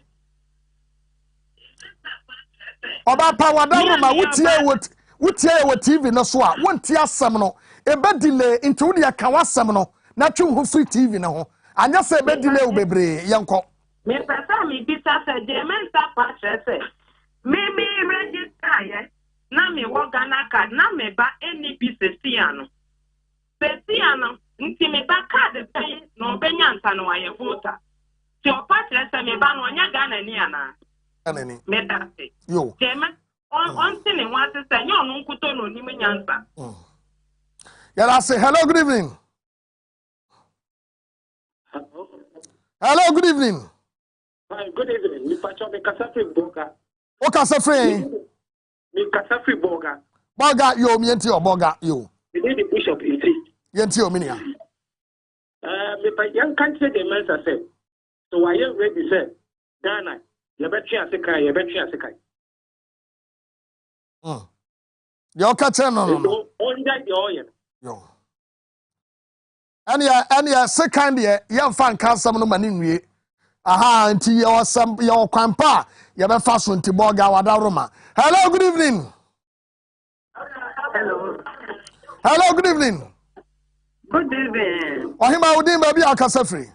Oba pa wadaro ma wutie wo TV no so a wontie asem no ebe delay into dia ka wasem no na twu ho free TV no ho anya se ebe delay wo bebre yenko. Me pesa me bisa se de mensa pacho se. Me register ye na me wo Ghana card na me ba NB sesiano. Sesiano nti me ba card pe no benya nta no aye voter. Ti o pacho se me ba no nya Ghana ni ana. Anani. Me da se. Yo. On sini want to say no nkuto no ni menyansa. Yeah, I say hello, good evening. Hello, good evening. Hi, good evening. Mi pacho me kasafri boga. O kasafri? Mi kasafri boga. Boga yo mi enti o boga yo. Mi need the bishop in tea. Yenti o minia. Me pa yan kan say the mensa say. So why you ready say Ghana, you betri asekai. Yo kache no. Onda the oil. Yo. Anya second year ye fan kansam no mani nwie. Aha nti ye osam ye kwampa ye be fa so nti boga wada roma. Hello, good evening. Hello, good evening. Good evening. Ohima udin baby akasa free.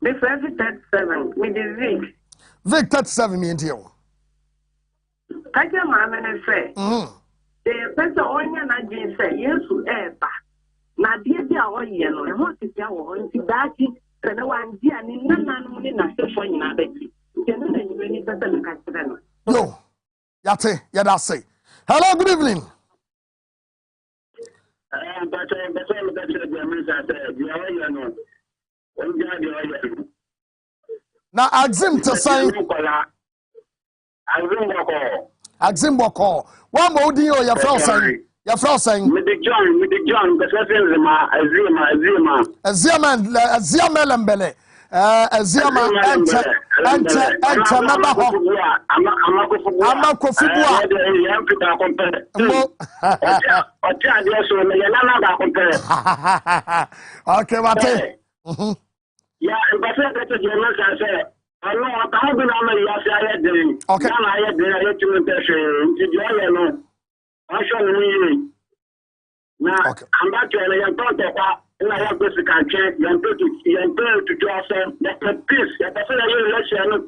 The 37 me the Vic 37 me nti yo. Kaja mama ne say. The person onya na jin say Yesu eba. Na die dia oye no e ho titia wo nti dachi kana wan dia ni nananom ni na se fo nyina beti. Tena na nyi ni tata na kachira no. Yo. Yate, yada say. Hello, good evening. Now Axim to say Axim Boko. One more deal your friend saying Your first saying. With the John, the Azima Lembele. Azima enter Mabaho. Amakofibua. Okay, what? Yeah, but I said, I know I'm going to okay. Now I had the now, I'm back to a young daughter, and I have this country, young to do some peace,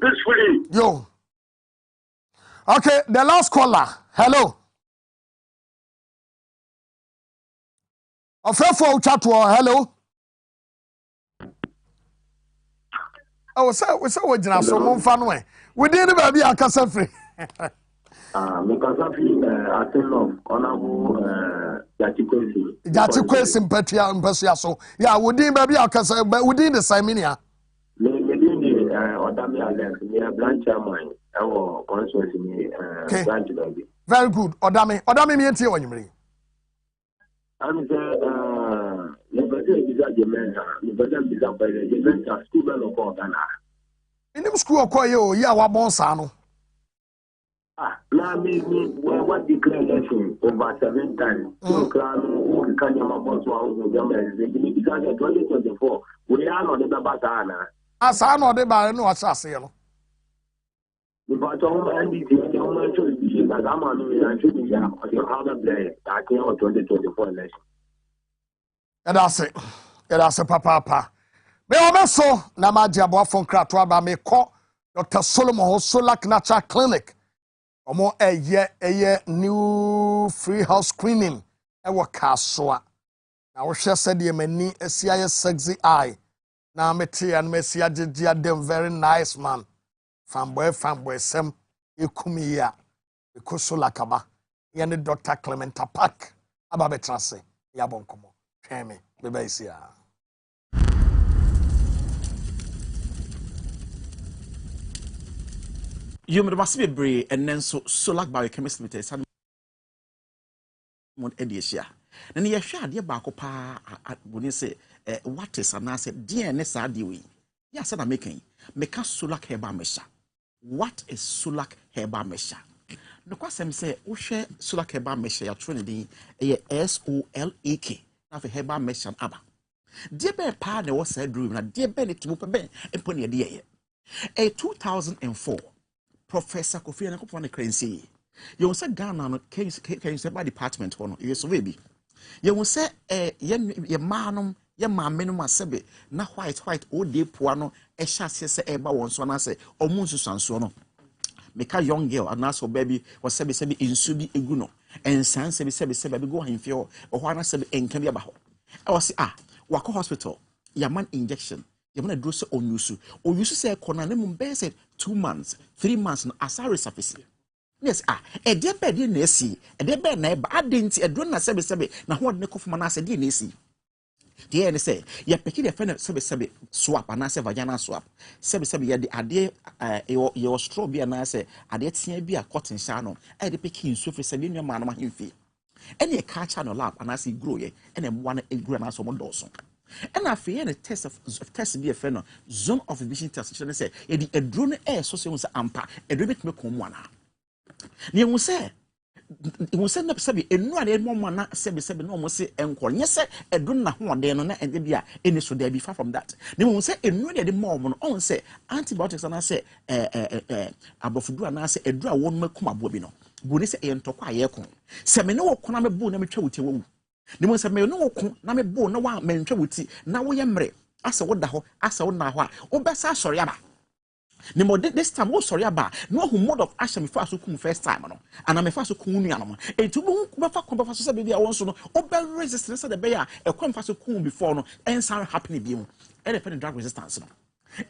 peacefully. Yo. Okay, the last caller. Hello. For chat hello. Oh, so we saw so fun way. We didn't baby a casa free. Because of I love honorable Jatikwesi sympathy and so. Yeah, we didn't baby a casa, but we didn't the Siminia. Branch chairman, our constituency, branch baby. Very good. Odami me until when you bring. I'm in the school of Koyo, yeah, what bonsano. Now, what declaration over 7 times? So, can you boss one because 2024, we are not the Batana. As I know the bar, no assassin. But all NDC, the only choice that I'm on the other day, I can't 2024 election. And that's it. And that's a papa. Me omeso na madia boafon krato aba me ko Dr. Solomon Solak Natural Clinic. Omo eye new free house screening e wo kasoa. Na wo hwe said ye mani asia sexy eye. Na meti and mesi ajegia dem very nice man. Fanboy sem ekumi ya. Ekosolak aba. Ye ne Dr. Clementa Park aba betrase ya bonkomo. Hweme beba isia. You must be brave and then so Solak biochemistry test. Edisia. Then you share dear Bacopa when you say what is an asset, dear Nessa Dewey. Yes, I'm making make us Solak Heba Mesha. What is Solak Heba Mesha? No question say, Ushe Solak Heba Mesha, Trinity, a SOLAK, of a Heba Mesha Abba. Dear Ben Parne was said dream, and dear Bennett to move Ben and pony a dear. A 2004. Professor Kofi and Kopone Crency. You will say Ghana can you say by department or no? Yes, baby. You will say ye manum, ye minimum sebe, na white, o de puano, a chassis say eba one so and say, or Munsu Sansono. Make a young girl, and also baby was sebi in Subi Eguno, and San sebi go in feel, or one sebi and can be about. I was Wako Hospital, Yaman injection. You want to do so on you. Or you say, Conanum Bear said 2 months, 3 months, as I surface. Yes, a dear bed in AC, a dear bed neighbor, I didn't see a drone sebi, now what Nico from Manas didn't AC. The end say, you're picking a friend of sebi swap, and I say vagina swap. Sebi, the idea, your straw beer, and I say, I did see be a cotton shano, I did picking surface a million man of him fee. Any catch on a lap, and I see grow ye, and then one a grandmas on Dawson. And I fear a test of test be a friend zone of vision test. And say, a drone air so ampa, a ribbit me come one. You will say, it will send up Sabi, and no other moment, Sebi, no more say, and call. Yes, sir, a drone na one day, and the beer, and so there be far from that. They will say, and no other moment, on say, antibiotics, and I say, above do, and I say, a draw won't make come a bobino. Bonus and toka yekon. Semino, Koname Boo, never tell you. The most may no na me bo no wa mentwa wuti na wo yemre asa wo da ho asa wo na ho a wo besa sori aba ne mo this time wo sori aba no hu mode of action me fa so kum first time no ana me fa so kum nua no enti wo be fa so se be bia won so no wo be resistance the be a e kwam fa so kum before no ensan happen bi mu e depend drug resistance no.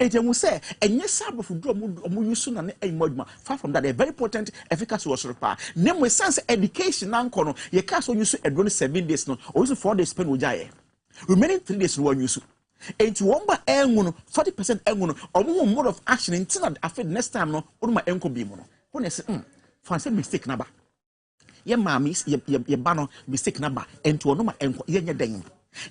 Eti mu say enye sabofu do omo use na emoduma far from that a very potent efficacy was repa ne mo sense education na nko no ye ka so use edro 7 days no or use 4 days spend ojaye remaining 3 days no one use enti womba enwu no 40% enwu no omo mode of action until after next time no oduma enko bi mu no won say fancy mistake na ba ye mamis ye bano mistake number and to no ye den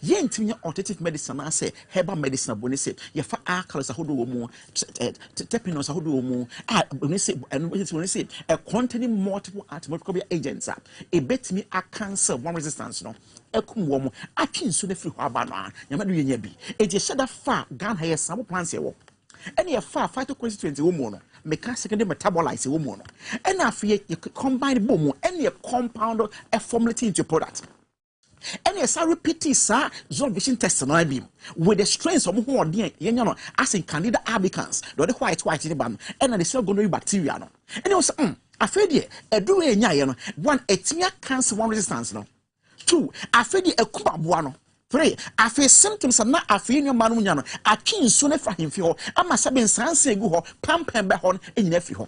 ye ntimi alternative medicine na say herbal medicine abone say ye fa alkalis ahodo wo mu terpenes ahodo wo mu abone say and we say containing multiple antimicrobial agents e betimi a cancer one resistance no ekum wo mu atwe nso na firi ho aba no nyama do ye nya bi e je sheda fa gan ha ye sam plants ye wo ene ye fa phytoconstituents wo mu no meka secondary metabolites wo mu no ene afie ye combine bomu ene compound formulating into product. And yes, I repeat this, zone vision test no beam with the strains of who are dear, as in Candida albicans, the white in the bam, and the cell gonorrhea bacteria. No, and it was I feel ye a do a nyan, one etimia cancer one resistance no. 2, I feel ye a kuba buano. 3, I feel symptoms are not a feel your manuano, a king sooner for him for I must have been sans go pump and behon in nephew.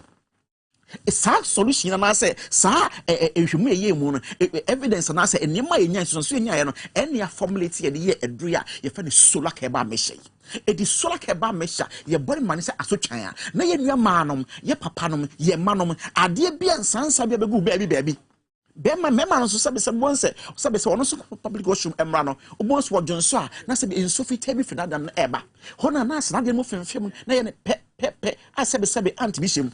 Sa solution na say sa ehwemu eye mu no evidence na say enema enya so enya no enya formulate ye de adua ye fa ne solar herbal measure e di solar herbal measure ye body man say asotwan na ye nua manom ye papa nom ye manom ade bia nsansa bia begu baabi Bema no so sabe bonse sabe se ono so public washroom emra no obonso wo dwonso a na sabe enso fita bi fina dam na eba hona na asna de mo femfem na ye ne pe a sabe anti bishim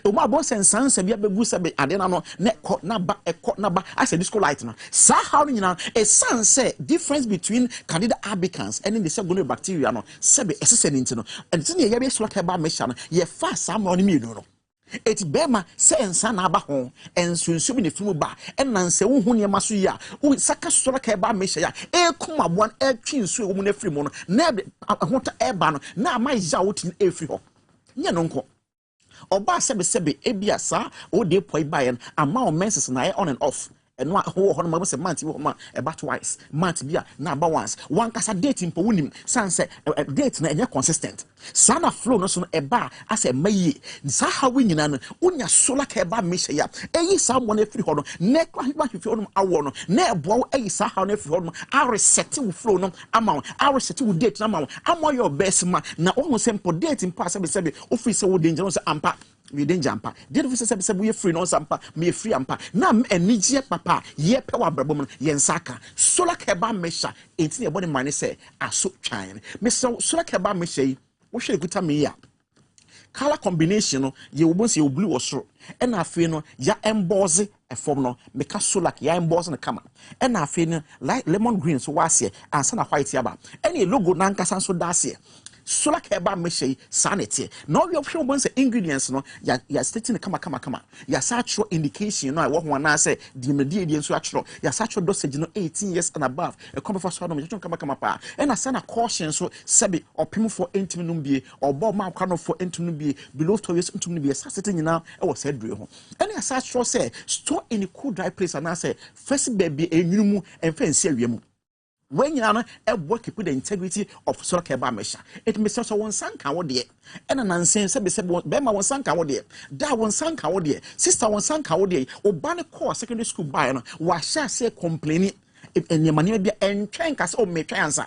Uma bon sense bia begu sabe ade na no ne ko na ba as a disco light no sa how no nyina a sense difference between Candida albicans and the gonorrhea bacteria no sabe esese ni ntino and tin ye be so ka ba measure no ye fa sa mo no mi no eti bema se ensa na aba ho ensunsu bi ne fimu ba enanse wo hu ne maso yi a wo saka so ka ba measure ya e kuma boan e twi nsu wo mu na firi mu no na hota e ba no na ama ja wo tin e firi ho nya no nko Oba sebe ebia sa o de poi bayen ama o menses na on and off and one ho ho no say month wo eba twice month bia na aba once one kasa date mpo wunim san say date na enye consistent sana flow no so eba as e mayi sa ha we nyina no unya solar ka eba measure ya eyi sa mo na free ho no na kwa hwa no awo no na ebo eyi sa ha no free ho no a reset wo flow no ama a reset wo date na ama your best man na o say mpo date mpo sebe o free say wo danger no say ampa we danger ampa did we say we free no sampa me free ampa na enije papa ye pe wa brabom ye nsaka solar keba measure enti e body man say aso twan me solar keba measure wo hwe kuta me ya color combination no ye wo bon say o blue osoro e na afi no ya emboss e form no me ka solar ya emboss na kama e na afi no like lemon green so wase ansa na white ya ba e logo na nkasa so dase solar keba measure sanity no we option bon say ingredients no ya stating kama ya search indication no wo ho na say di medie so atro ya search dosage no 18 years and above e come for so no kama pa e na say na caution so sabi opim for intimum bie obo ma kwa no for intimum bie below 2 years intimum bie sasete nyina e wo say dure ho e na search say store in a cool dry place and say first baby enwumu emfa awiemu when you know work with the integrity of solar keba measure it may so one sanka wo de and an nonsense say bema one sanka wo de da one sanka wo de sister one sanka wo de obane core secondary school buy no wa sha say complaining and your money be and train cast or make answer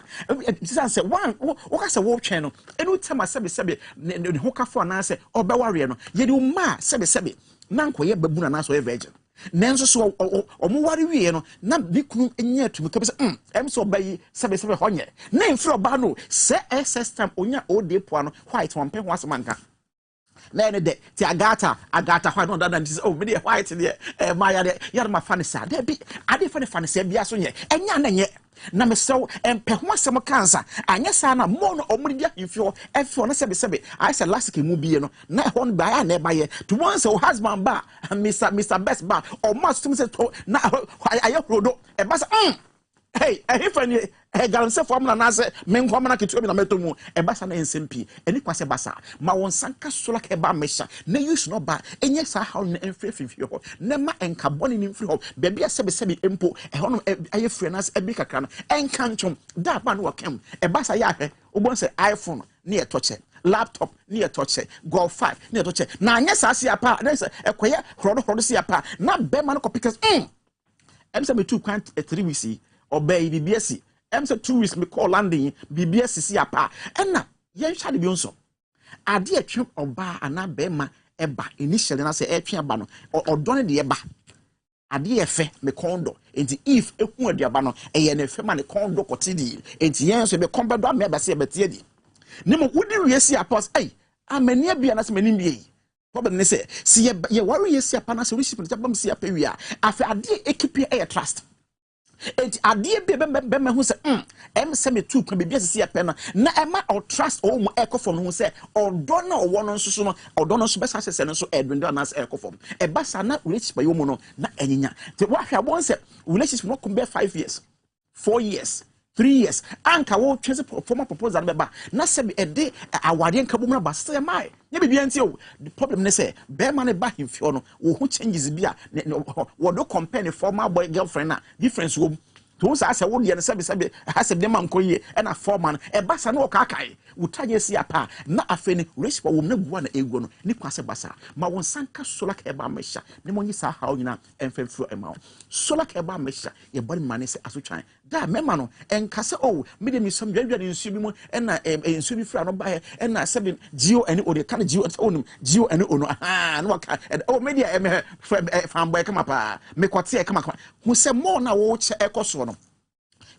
say one o say wo twen no enu tema sebe ne hoka for na say obeware no ye de ma sebe na nkoye babuna na so virgin Nanso so omuware wie no na bikunu enya atumi ka be em so bayi sebe honye na mfiri oba no se ss time onya ode poa no white one pen ho asemanka na ene de ti agata white no that is oh me de white de ma ya de ya ma fanisa de bi ade fanisa bia so nye enya na nye na me so empe ho asem cancer anya sa na mo no omri dia ifio efio na sebe I say last ke mu bie no na hon ba ya na ba ye to once o husband ba Mr Best ba o must to say na aye prodo e ba say hey ehifani galanse form na say men kwama na ketu na metomu e ba sa na ensmp eni kwase basa ma won sanka sola ke ba mesha na use no ba enye sa how na enfrefifie ho na ma enka boni ni mfiri ho be bia sebe empo e hono aye free na e bi kakra na enka nchom da ba no wakem e ba sa ya hwe obon say iPhone na e toche laptop ni e toche Go 5 ni e toche na anya sa sia pa na say ekoye hrodo sia pa na be ma no copy em say me 2.3 weeks obey BBS em say 2 weeks me call landing BBS si apa enna yen hwa de bi onso ade atwem oba ana be ma eba initially na say atwe aba no odone de eba ade efe me kondo enti if ehu aduaba no eye na efe ma ne kondo kotidi enti yen so be kombedo me bese betie di nimo wudi wiesi apos amania bia na se mani bie problem ne se si ye worry yesi apana se worship ne tabam si apewia afi ade ekipe trust enti ade be me hu se se me tu kwa bia se apena na ema or trust o mu ekofom hu se odo na owo no nso no odo no so be sa se no so edwendo anas ekofom eba sa na relationship yo mu no na enyinya te wa hwa bon se relationship no come be 5 years 4 years 3 years anka wo twese formal proposal be ba na se be ede awade nka bom na ba se mai nya bibia nti o the problem ne se be man ba himfio no wo hu changes bia wo do compare the former boy girlfriend na difference wo to say say wo de ne sebe hasem de man koye e na foreman e basa na okakai utaje si apa na afeni respa wo na bua na ego no ni kwase basa ma won sanka sola ka eba mesha ne monyi sa ha onyina enfemfro ema sola ka eba mesha ye body mane se asotwan da mema no enkase o me de mi som dwadwa ne nsu bi mu e na nsu bi fra no ba e na 7 geo ene o de kan geo onum geo ene ono no waka o media me fanboy kama pa me kwate e kama hu se mo na wo che ekoso no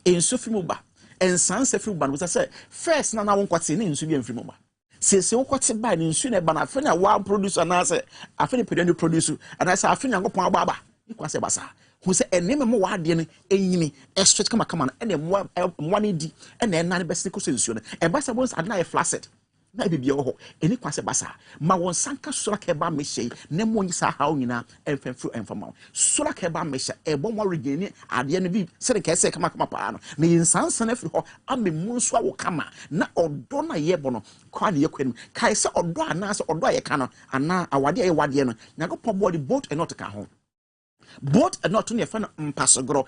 ensu fi mu ba ensan se fi mu ba no say first na won kwate ne ensu bi enfi mu ba se wo kwate ba ne ensu na ba na afenya wa producer na se afenya pedendo producer ana se afenya ngopon agba ni kwase basa hu se eneme mo wa de ne enyini stretch kama na ene mo ne di ene enane bese ko se ensu ne e basa bon adna e flaccid na bibia ho eni kwase basa ma won sanka sura ke ba mehye ne mo nyi sa hawo nyina emfemfu emfama sura ke ba mehye e bo mo regeni ade ne bi se ke se kama pa no ne insansa na firi ho amemu nso awo kama na odo na ye bo no kwa ne ye kwenu kai se odo ana se odo ye ka no ana awade ye wade no nyagopo body boat e not ka ho boat and not near fan sogro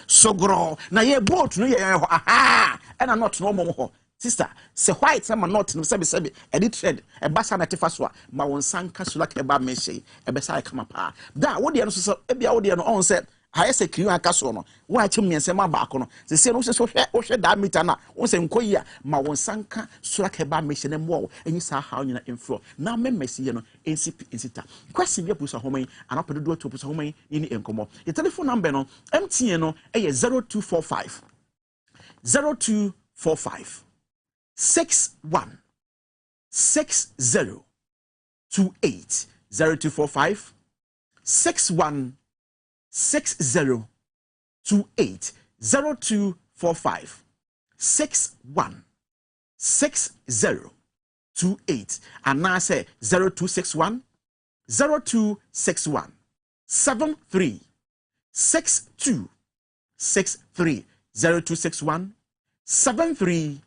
sogro na ye boat no ye ho aha and I'm not no more sister se white sama not no sebe edit thread e basa na tefa so ma won sanka so like e ba mehye e be sai kama pa da wo de no so e bia wo de no on se haye se kriu aka so no wa chim miense ma ba ko no se no so hwe da meter na won se nkoyi a ma won sanka so like e ba mehye ne mo enyi sa ha nyina info na memesi ye no ncp insita question bia pusa homan anapedo do to pusa homan ni enkomo the telephone number no MTN no e 0245 61 60 28 0245 61 60 28 0245 61 60 28 and now say 0261 0261 73 62 63 0261 73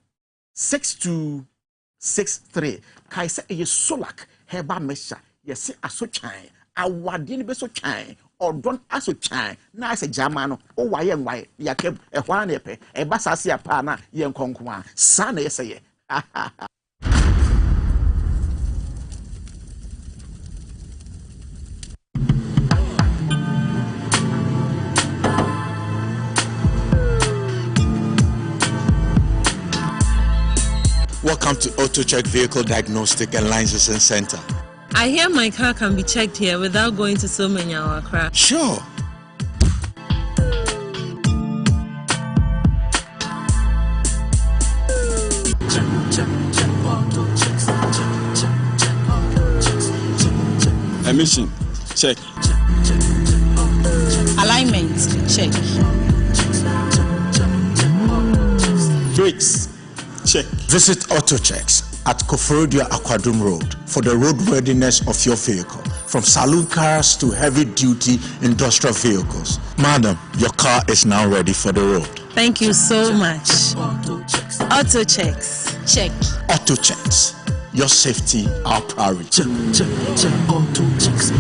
6263 kai se ye solak heba mesha ye se asotwan awade ni beso twan odon asotwan na ase jama no o waye nwaye ya keb ehwa na epe e basase apa na ye nkonko a sa na ye se ye Welcome to AutoCheck Vehicle Diagnostic and Licensing Center. I hear my car can be checked here without going to so many hour crap. Sure. Emission, check. Alignment, check. Brakes, check. Visit AutoChecks at Koforodia Aquadum Road for the roadworthiness of your vehicle, from saloon cars to heavy-duty industrial vehicles. Madam, your car is now ready for the road. Thank you so much. AutoChecks. Check. AutoChecks. Your safety, our priority. Check AutoChecks.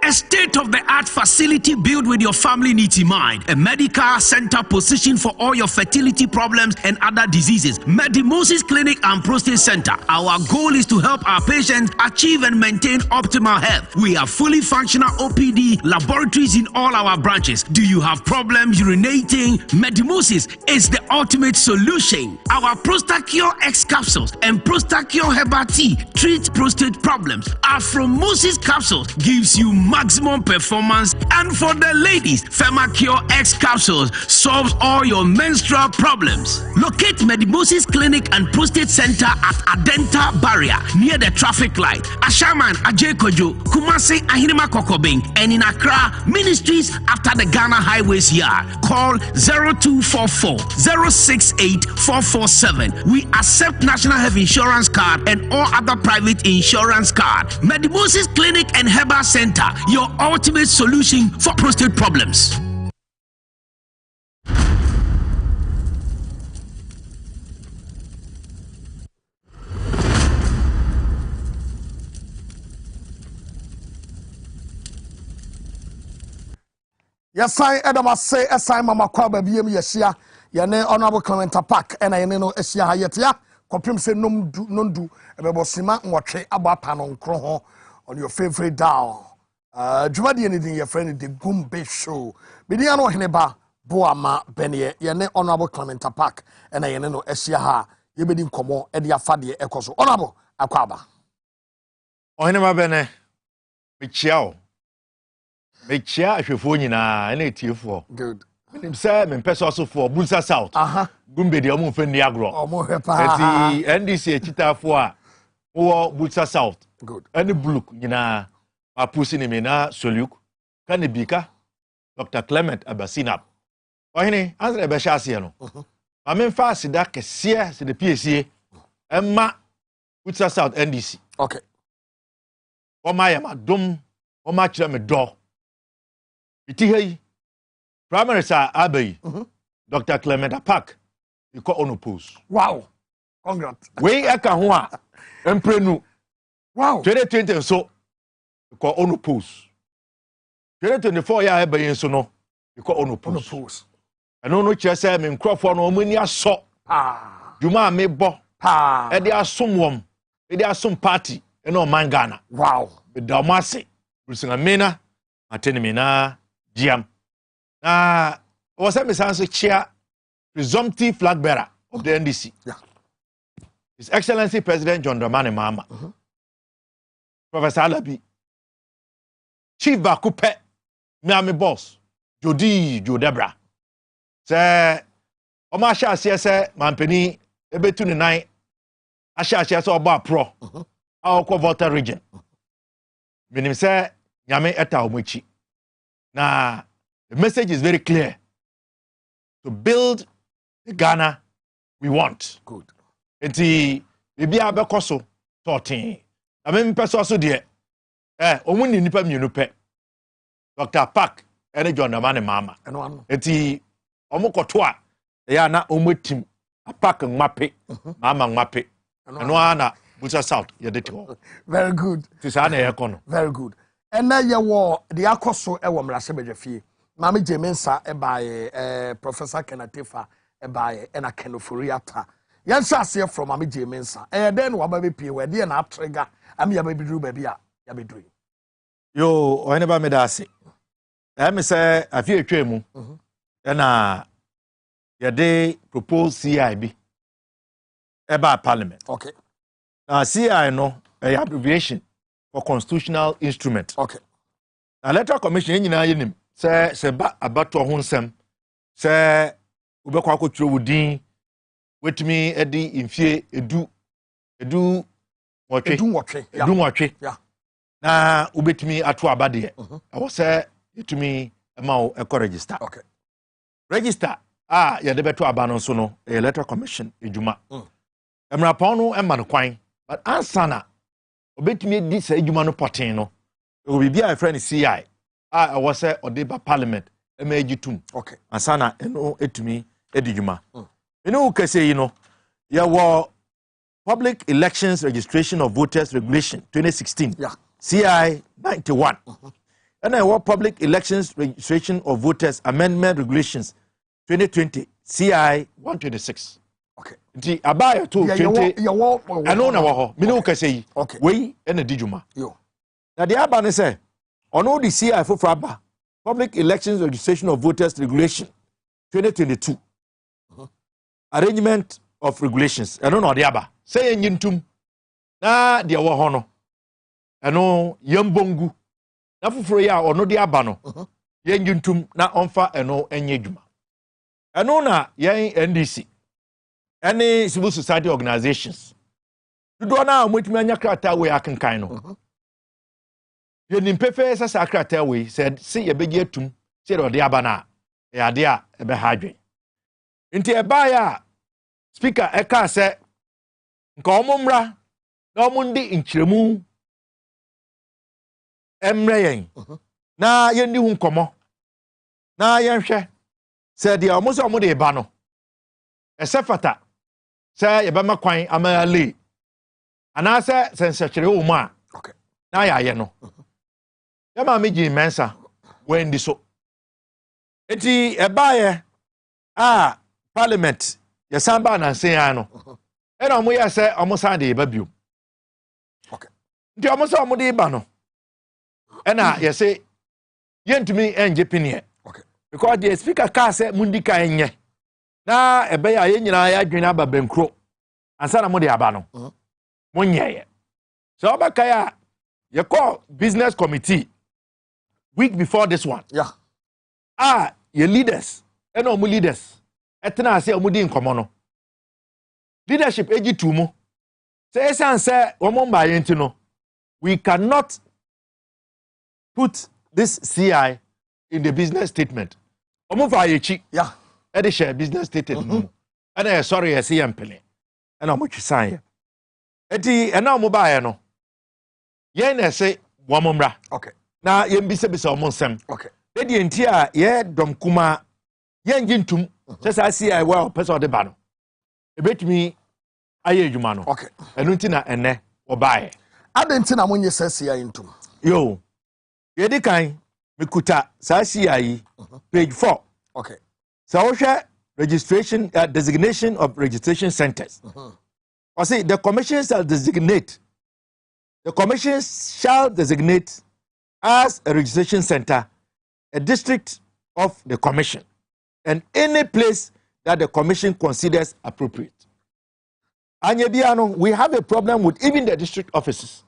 Estate state-of-the-art facility built with your family needs in mind. A medical center positioned for all your fertility problems and other diseases. Medimosis Clinic and Prostate Center. Our goal is to help our patients achieve and maintain optimal health. We have fully functional OPD laboratories in all our branches. Do you have problems urinating? Medimosis is the ultimate solution. Our Prostacure X capsules and Prostacure Herbal Tea treat prostate problems. Afromosis capsules gives you maximum performance, and for the ladies, Femacure X capsules solves all your menstrual problems. Locate Medimosis Clinic and Prostate Center at Adenta Barrier near the traffic light, Ashaman Ajekojo, Kumasi Ahinima Kokobing, and in Accra, Ministries after the Ghana Highways Yard. Call 0244 068 447. We accept National Health Insurance Card and all other private insurance card. Medimosis Clinic and Herbal Center, your ultimate solution for prostate problems. Yes, I Edama say, I Mama Kwaba BM Yesia, Yane Honorable Clement Park, and I know Esia Hayetia, Copim say nundu, Ebosima, Watche, Abba Panon Croho on your favorite down. Jumadi anything your friend the Gumbe show. Bidiano Ohenaba Boamah Bennie, Yane Honorable Clement Park, and I know Esia Ha, Yebedin Komo, Edia Fadi Ecoso, Honorable Akwaba. Ohenaba Bennie, Michiao. Mechia ahwefo nyina na etiefo. Good. Minim say me pese also for Bulsa South. Gumbe de omo mfani agro. Omo hepa. Eti NDC ekitafo a wo Bulsa South. Good. Any bluk nyina apusi ni me na Soluk. Kan bika Dr. Clement Abasinap. Ohene answer be sha ase no. Ma me fa asida kese se de PSA emma Bulsa South NDC. Okay. O ma ya madom, o ma kire me do. Iti hey primary sa abai Dr. Clement Park you call on post. Wow. Congrats. We aka ho a emprenu. Wow. 2020 so you call on post. 2024 ya abai so no you call on post. Eno no kire say me nkrofo no omani aso. Juma me bo. E dey asomwom. E dey asom party e no man Ghana. Wow. Be damase. Rusinga mena ateni mena Jiam. Was a Miss chair, presumptive flag bearer of the NDC. Yeah. His Excellency President John Dramani Mahama. Professor Alabi. Chief Bakupe, Miami Boss, Jodi Jodebra. Say, Omasha CSA, Mampeni, Ebetuni Nine, Asha CSA Oba Pro, our Volta region. Meaning, say, Yame Eta Omuchi. Now, the message is very clear. To build the Ghana we want. Good. Enti bibi abekoso 14. I mean person also there. Omuni nipa mienu pe. Dr. Park ene John Dramani Mahama. Enti omokoto a ya na omotim Park ngmape, Mahama ngmape. Eno ana Bulsa South yedete ho. Very good. Tisa na yekono. Very good. And now you were the Akoso Ewa Mrasebejefie. Mami Jemensa ebaye Professor Kenatefa ebaye ena Kenofuriata. Yansa say from Mami Jemensa. Then wababe pie we dey na trigger am ya baby do baby a ya be doing. Yo, Ohenaba medase. Me say afie atwemu. Na ye dey propose CIB eba parliament. Okay. CI no abbreviation for constitutional instrument. Okay. Electoral Commission nyina yenim se ba abato ho nsem se ubekwa akotro wudin wetumi edi imfie edu nwotwe yeah. Na ubetumi ato abade e wo se etumi ema wo e register. Okay. Register ya de beto aba no so no Electoral Commission ejuma emra ponu ema no kwan but ansana obetumi di sa ejuma no poten no obi a friend CI was say Odeba Parliament emejitum. Okay. Ansana eno etumi edijuma. Ukese ya wa Public Elections Registration of Voters Regulation 2016. Yeah. CI 91. And I want Public Elections Registration of Voters Amendment Regulations 2020 CI 126. Okay. Nti abaya to 20. I know na wo. Me no kase yi. Okay. We na dijuma. Yo. Na the aba ne say ono the CI for aba. Public Elections Registration of Voters Regulation 2022. Arrangement of regulations. I don't know the aba. Say nyintum. Na the wo ho no. Eno yembongu. Na fufuro ya ono the aba no. Nyintum na onfa eno enye dwuma. Eno na yen NDC. Any civil society organizations. You do na mutumi anya krata we akenkan no. Ye nimpefe sasa krata we said see ye beje atum say the aba na e ade a e be hadwen. Nti e ba ya speaker e ka se nka omumra na omundi nkyeremu emre yen na ye ndi hu nkomo na ye hwe se de omuso omude ba no esefata se ye bema kwan amale anase sensechere wo mu a okay na ya ye no ya ma meji mensa wendi so enti e ba ye parliament ye samba na nsen ya no e na omo ye se omo san de ba biom okay nti omo se omo de ba no e na ye se yentumi enje pinie okay because the speaker ka se mundika enye na ebe ya ye nyina ya dwen aba benkro ansa na mo de aba no mo nyeye so obaka ya ye call business committee week before this one yeah ye leaders and no leaders etena ase omudi nkomo no leadership ejitu mu say say omo mba yenti no we cannot put this CI in the business statement omo fa yechi yeah e share business statement and sorry I see empele and omo twisan ye eti and omo ba ye no ye na say womomra okay na ye mbise omo nsem okay e di enti a ye dom kuma ye njintum sesa CI well person de ba no e betumi aye adwuma no okay enu nti na ene obaye adenti na monye CI ntum yo ye di kan mekuta sa CI page 4 okay so registration designation of registration centers or say the commission shall designate as a registration center a district of the commission and any place that the commission considers appropriate. Anyebiano, we have a problem with even the district offices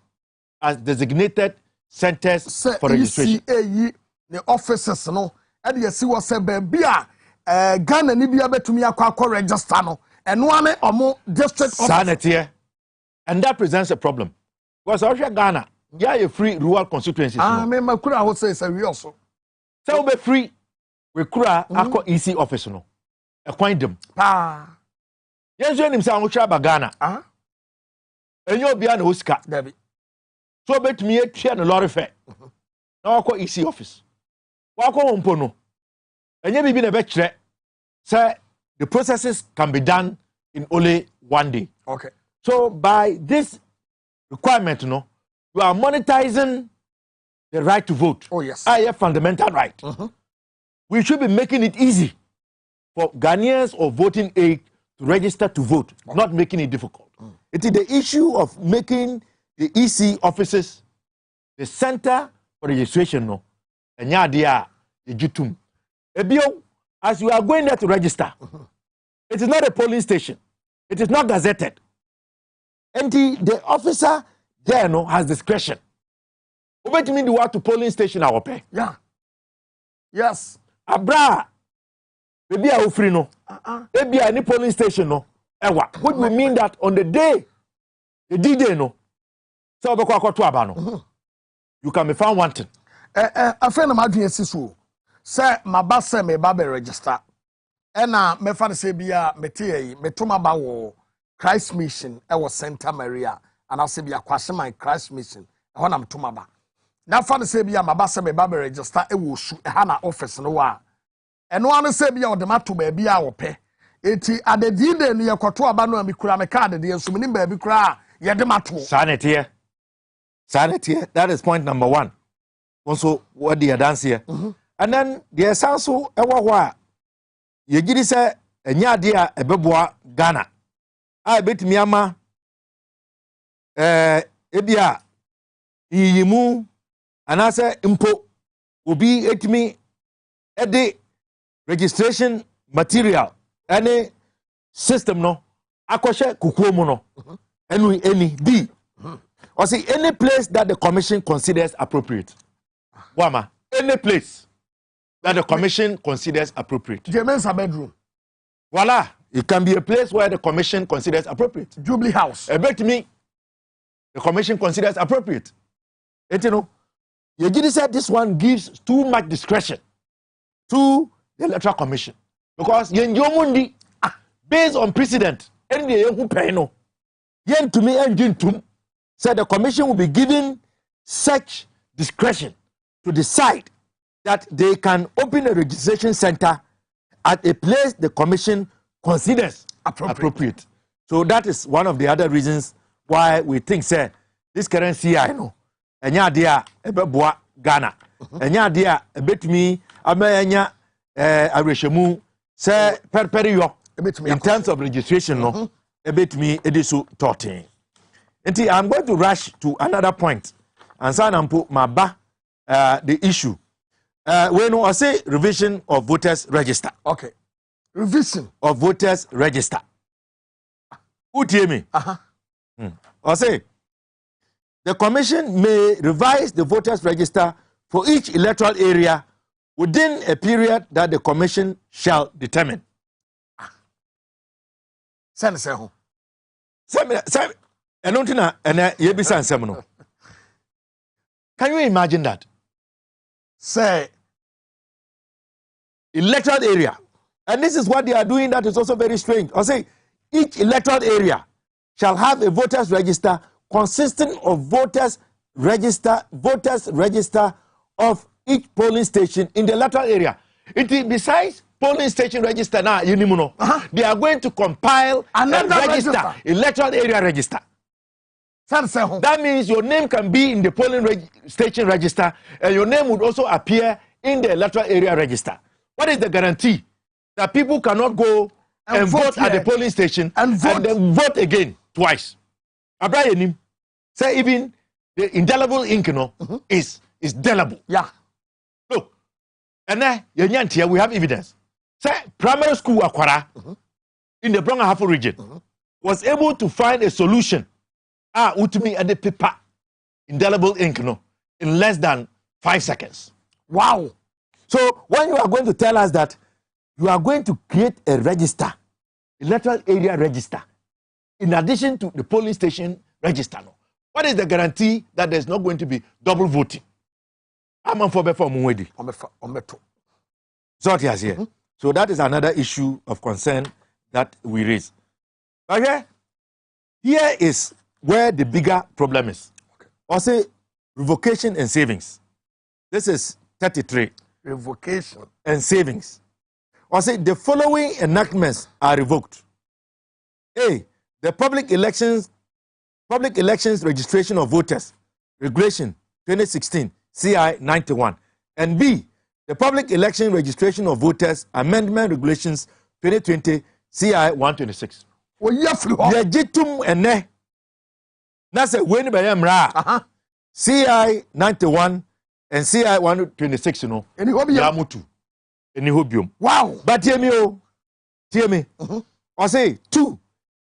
as designated centers for registration. The offices no and you see what say bia Ghana ni bia betumi akwa register no eno ane omo district office and that presents a problem because also Ghana yeah a free rural constituencies me makura ho say we also so we be free we kura akọ EC office no e kwan dem yenzo nim say anwo ba Ghana enyo obia na osika dabi so betumi etua no lorry fare na akọ EC office wakọ mpo no enye bibi na be kire say the processes can be done in only one day okay so by this requirement no you are monetizing the right to vote. Oh yes, a fundamental right. We should be making it easy for Ghanaians of voting age to register to vote, not making it difficult. It is the issue of making the EC offices the center for registration no and yadia the jutum ebio as you are going there to register it is not a polling station, it is not gazetted, and the officer there no has discretion. What do you mean the walk to polling station our pay? Yeah. Yes. Abra. Maybe I will free no. Maybe any polling station no. Ewa. What do you mean that on the day, the D-Day no? So you can be found wanting. A friend of mine says, "Sir, my boss say me babe register. Ena me fan say bia me tie me to ma ba wo Christ Mission e wo Santa Maria and I say bia kwase my Christ Mission. E ho na me to ma ba. Na fan say bia my boss say me babe register e wo su e ha na office no wa. Eno an say bia o de mato ba bia wo pe. Eti adedi de no ye kwoto aba no mi kura me card de enso me ba bi kura ye de mato. Sanity. That is point number 1. also what the dance here. And then there's also a wa ye gidi say enya ade a ebeboa Ghana. I bet me ama ebia yiyimu anase impo obi etimi ede registration material any system no akoshe kukuo mu no any B or see any place that the commission considers appropriate. Wama, any place that the commission considers appropriate. Jemensa bedroom. Voila, it can be a place where the commission considers appropriate. Jubilee House. I bet me the commission considers appropriate. And you know, you said this one gives too much discretion to the Electoral Commission because Yenjomundi, based on precedent, and the yen to me engine to said the commission will be given such discretion to decide that they can open a registration center at a place the commission considers appropriate. So that is one of the other reasons why we think, say, this current CI, no, enya dia ebeboa Ghana, enya dia ebetumi amenya areshemu say periyo in terms of registration, no, ebetumi edisu 13. Enti I'm going to rush to another point and say nampo maba the issue. When I say revision of voters register. Okay. Revision of voters register. Who tell me? I say the commission may revise the voters register for each electoral area within a period that the commission shall determine. Send say who? Send Enontina and Yebisan Semino. Can you imagine that? Say electoral area. And this is what they are doing that is also very strange. I say each electoral area shall have a voters register consisting of voters register of each polling station in the electoral area. It is besides polling station register now, they are going to compile another register, electoral area register. That means your name can be in the polling station register and your name would also appear in the electoral area register. What is the guarantee that people cannot go and vote at the polling station and then vote again twice? Abraham say even the indelible ink is delible. Yeah. Look, and then we have evidence. Say primary school Akwara in the Brong-Ahafo region was able to find a solution ultimately at the paper indelible ink in less than 5 seconds. Wow. So when you are going to tell us that you are going to create a register, electoral area register, in addition to the polling station register, what is the guarantee that there's not going to be double voting? I'm on for before Muwedi. So that is another issue of concern that we raise. Okay? Here is where the bigger problem is. Okay. Also, revocation and savings. This is 33. Revocation and savings. Also, the following enactments are revoked. A. The Public Elections Registration of Voters Regulation 2016 CI 91. And B. The Public Election Registration of Voters Amendment Regulations 2020 CI 126. Legitum ene. That's a win by Emra. CI 91 and CI 126, Yamutu. Wow. But hear me. I say, 2.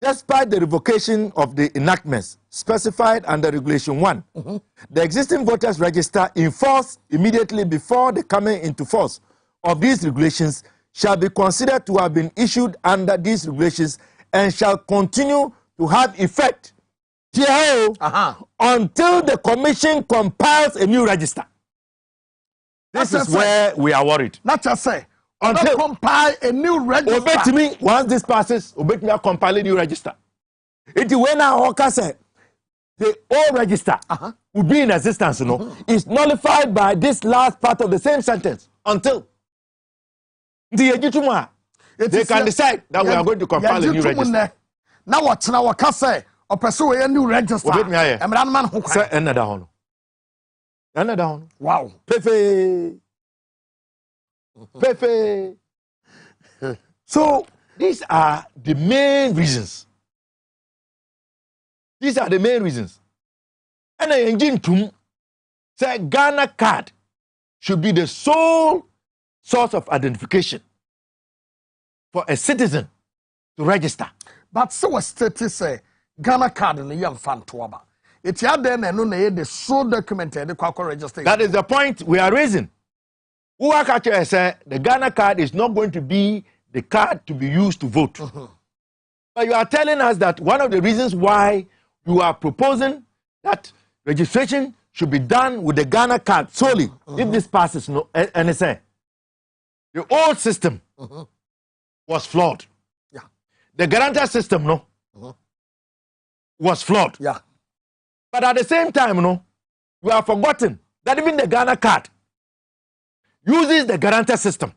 Despite the revocation of the enactments specified under Regulation 1, the existing voters register in force immediately before the coming into force of these regulations shall be considered to have been issued under these regulations and shall continue to have effect until the commission compiles a new register. This is where we are worried. Not just say until compile a new register. Obey to me, once this passes, obey me, I'll compile a new register. It is when our say the old register will be in existence, is nullified by this last part of the same sentence until they can decide that we are going to compile a new register. Now what? Now what? Say or pursue a new register. Obey me, Yana down. Wow. Pepe. Pepe. So these are the main reasons. These are the main reasons. And I engine to say Ghana card should be the sole source of identification for a citizen to register. But so a status say Ghana card in the young fan to aba. It's ya then and no the sole document the kwako register. That is the point we are raising. Who are catching say the Ghana card is not going to be the card to be used to vote. But you are telling us that one of the reasons why you are proposing that registration should be done with the Ghana card solely if this passes. No, and say the old system was flawed. Yeah. The guarantor system, was flawed. Yeah. But at the same time, you have forgotten that even the Ghana card uses the guarantor system.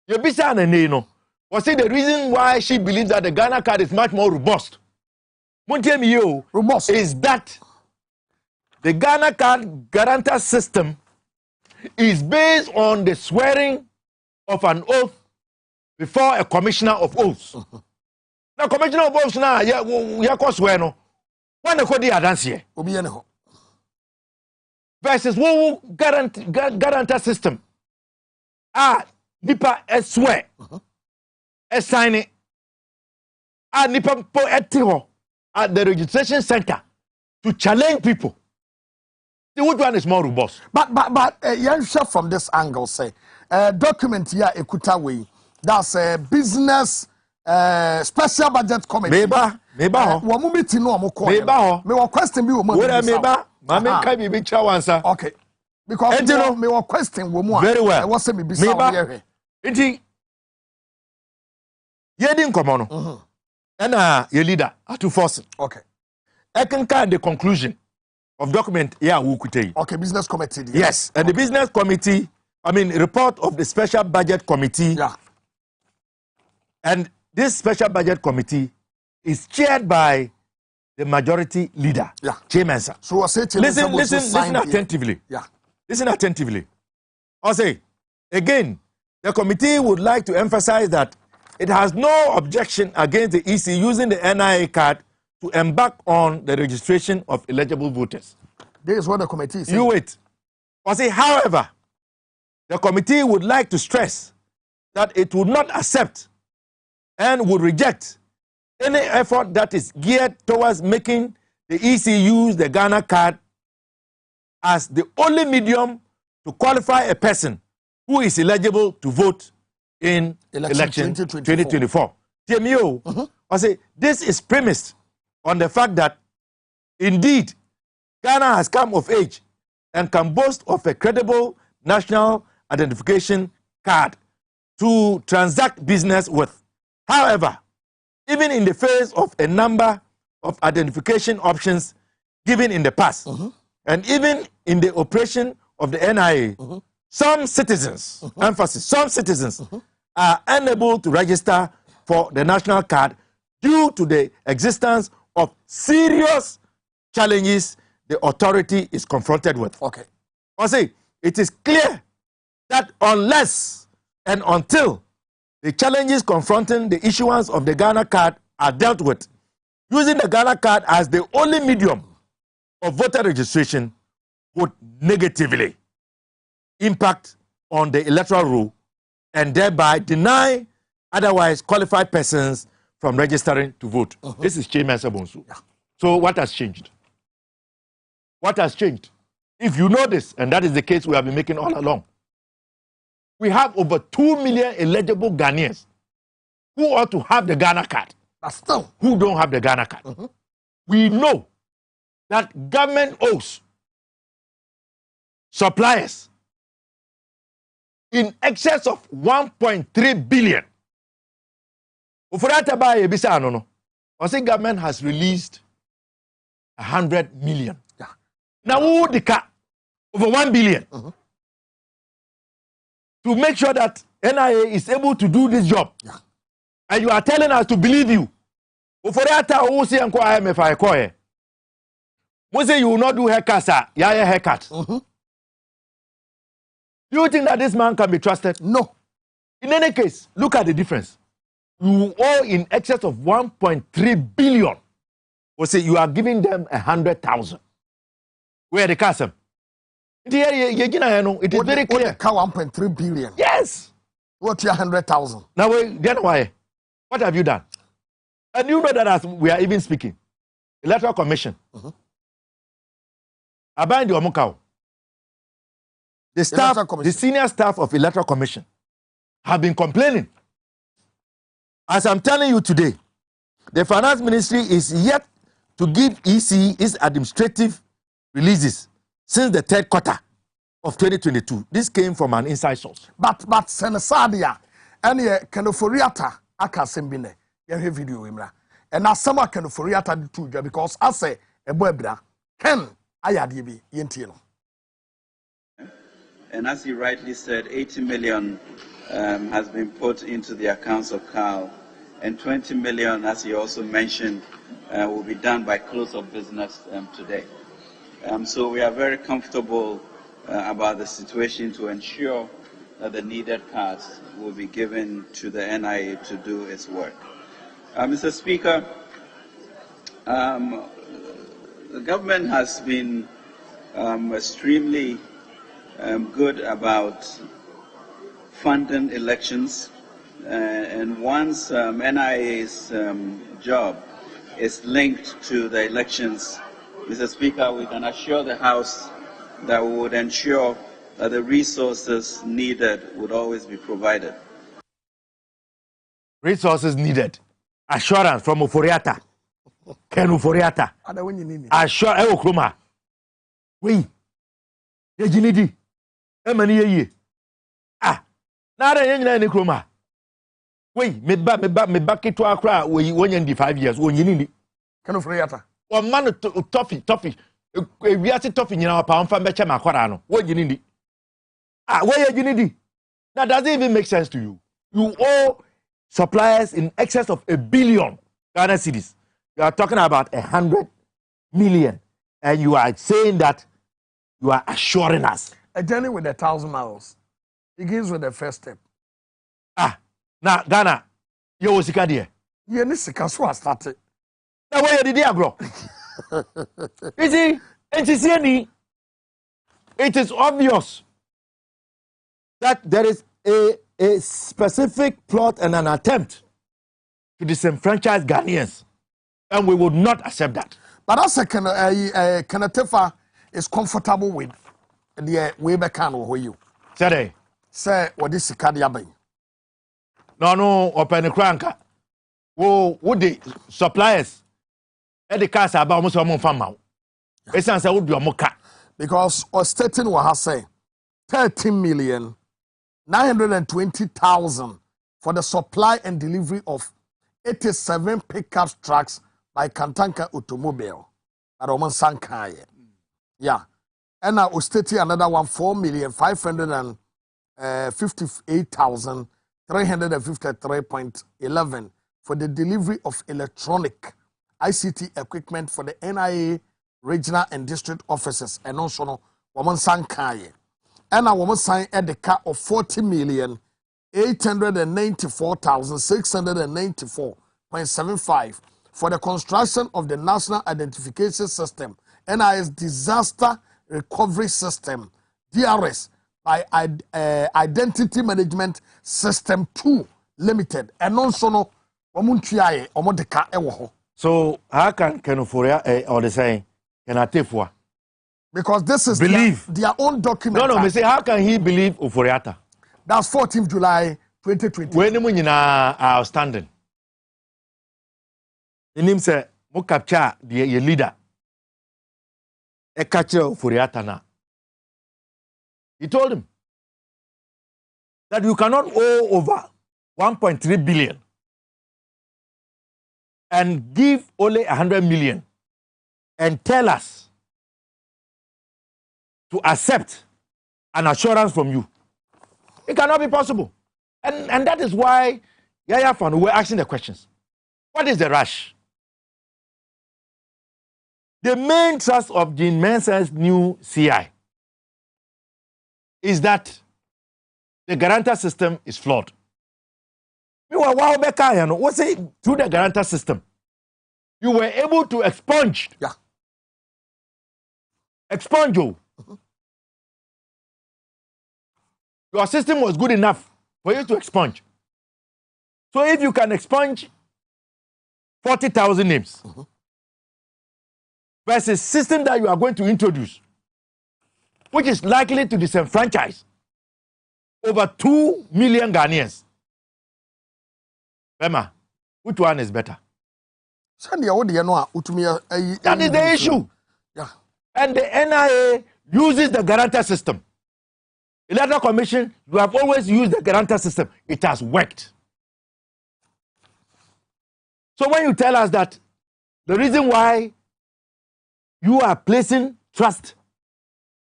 You be saying, was it the reason why she believes that the Ghana card is much more robust? Robust is that the Ghana card guarantor system is based on the swearing of an oath before a commissioner of oaths. Now, commissioner of oaths now, you swear no. When the code advance here versus who guarantor system. Nipa swear, sign it. Nipa po etiho at the registration center to challenge people. The which one is more robust? But you share from this angle say document here ekuta way. That's a business special budget committee. Meba wo mu meeting no mo call. Meba me wo question bi wo mo. Meba mama kai bi chawansa. Okay. Because me wo question wo mu. Very well. I was say me bi sa wo here. Enti yedi nkomo no. And your leader to force. Okay. I can kind the conclusion of document Okay, business committee. Yes, and the business committee, report of the special budget committee. Yeah. And this special budget committee is chaired by the majority leader. Yeah. Chairman, sir. So I say listen attentively. Yeah. Listen attentively. I say, again, the committee would like to emphasize that it has no objection against the EC using the NIA card to embark on the registration of eligible voters. This is what the committee is saying. You wait. I say, however, the committee would like to stress that it would not accept and would reject any effort that is geared towards making the EC use the Ghana card as the only medium to qualify a person who is eligible to vote in election 2024. I say, this is premised on the fact that, indeed, Ghana has come of age and can boast of a credible national identification card to transact business with. However, even in the face of a number of identification options given in the past, and even in the operation of the NIA, some citizens, emphasis, some citizens are unable to register for the national card due to the existence of serious challenges the authority is confronted with. Okay. I say, it is clear that unless and until the challenges confronting the issuance of the Ghana card are dealt with, using the Ghana card as the only medium of voter registration would negatively impact on the electoral rule and thereby deny otherwise qualified persons from registering to vote. This is Chairman Sabonsu. Yeah. So what has changed? What has changed? If you know this, and that is the case we have been making all along, we have over 2 million eligible Ghanaians who ought to have the Ghana card, but still who don't have the Ghana card. We know that government owes suppliers in excess of 1.3 billion. I say government has released 100 million. Yeah. Now who the car over 1 billion to make sure that NIA is able to do this job. Yeah. And you are telling us to believe you. Most say you will not do haircuts, sir. Yeah, haircut. Do you think that this man can be trusted? No. In any case, look at the difference. You owe in excess of 1.3 billion. We say you are giving them 100,000. Where the custom? It is very clear. 1.3 billion. Yes. What you 100,000? Now, then why? What have you done? And you know that as we are even speaking, Electoral Commission. Abind the Omukau. The staff, the senior staff of Electoral Commission have been complaining. As I'm telling you today, the Finance Ministry is yet to give EC its administrative releases since the third quarter of 2022. This came from an inside source. But Senasadia, any Canoforiata, Akasembine, you have video, Imra. And now some Canoforiata the two, because I say a Bebra, Ken Ayadibi, Yentino. And as you rightly said, 80 million has been put into the accounts of CAL, and 20 million, as you also mentioned, will be done by close of business today. So we are very comfortable about the situation to ensure that the needed cards will be given to the NIA to do its work. Mr. Speaker, the government has been extremely good about funding elections, and once NIA's job is linked to the elections, Mr. Speaker, we can assure the House that we would ensure that the resources needed would always be provided. Resources needed. Assurance from Uforiata. Ken Uforiata. Assure Eokroma. Oui. Yejinidi. Emani ye. Ah. Nara yenye ni kroma. Oui, me ba kitu akra we wonye 5 years. Wonyini. Ken Uforiata. O man toffee. We are toffee nyina pa mfa meche makwara no. Wonyini. Ah, where yejinidi. Now does it even make sense to you? You owe suppliers in excess of 1 billion Ghana cedis. You are talking about 100 million, and you are saying that you are assuring us. A journey with 1,000 miles begins with the first step. Ah, now Ghana, you was there. You need to started. Now where did you grow? You see, it is obvious that there is a specific plot and an attempt to disenfranchise Ghanaians, and we would not accept that. But that's a Kenetefa is comfortable with the way back who you say what is Sikadia. No, open the cranker. Would the suppliers at the cars about almost a month from now? It's answer would be a mocha. Because or stating what I say 13,920,000 for the supply and delivery of 87 pickup trucks by Kantanka Automobile at Oman Sankaye. Yeah. And now stating another one 4,558,353.11 for the delivery of electronic ICT equipment for the NIA regional and district offices and also no Oman Sankaye. And a woman signed at the car of 40,894,694.75 for the construction of the National Identification System, NIS Disaster Recovery System, DRS, by Identity Management System 2 Limited. And also no Omuntiaye Omodeka Ewoho. So how can Kenoforia or the saying can I take for? Because this is their own document. No, me say how can he believe Uforiata? That's 14th July 2020. When you are outstanding. In him say, mo capture the leader. E capture Uforiata na. He told him that you cannot owe over 1.3 billion and give only 100 million and tell us to accept an assurance from you. It cannot be possible. And that is why Yaya Fanu were asking the questions. What is the rush? The main thrust of Jean Mensah's new CI is that the guarantor system is flawed. Meanwhile, what's it through the guarantor system? You were able to expunge. Yeah. Expunge. Your system was good enough for you to expunge. So if you can expunge 40,000 names versus system that you are going to introduce, which is likely to disenfranchise over 2 million Ghanaians. Bema, which one is better? That is the issue. Yeah. And the NIA uses the guarantor system. Electoral Commission, you have always used the guarantor system. It has worked. So when you tell us that the reason why you are placing trust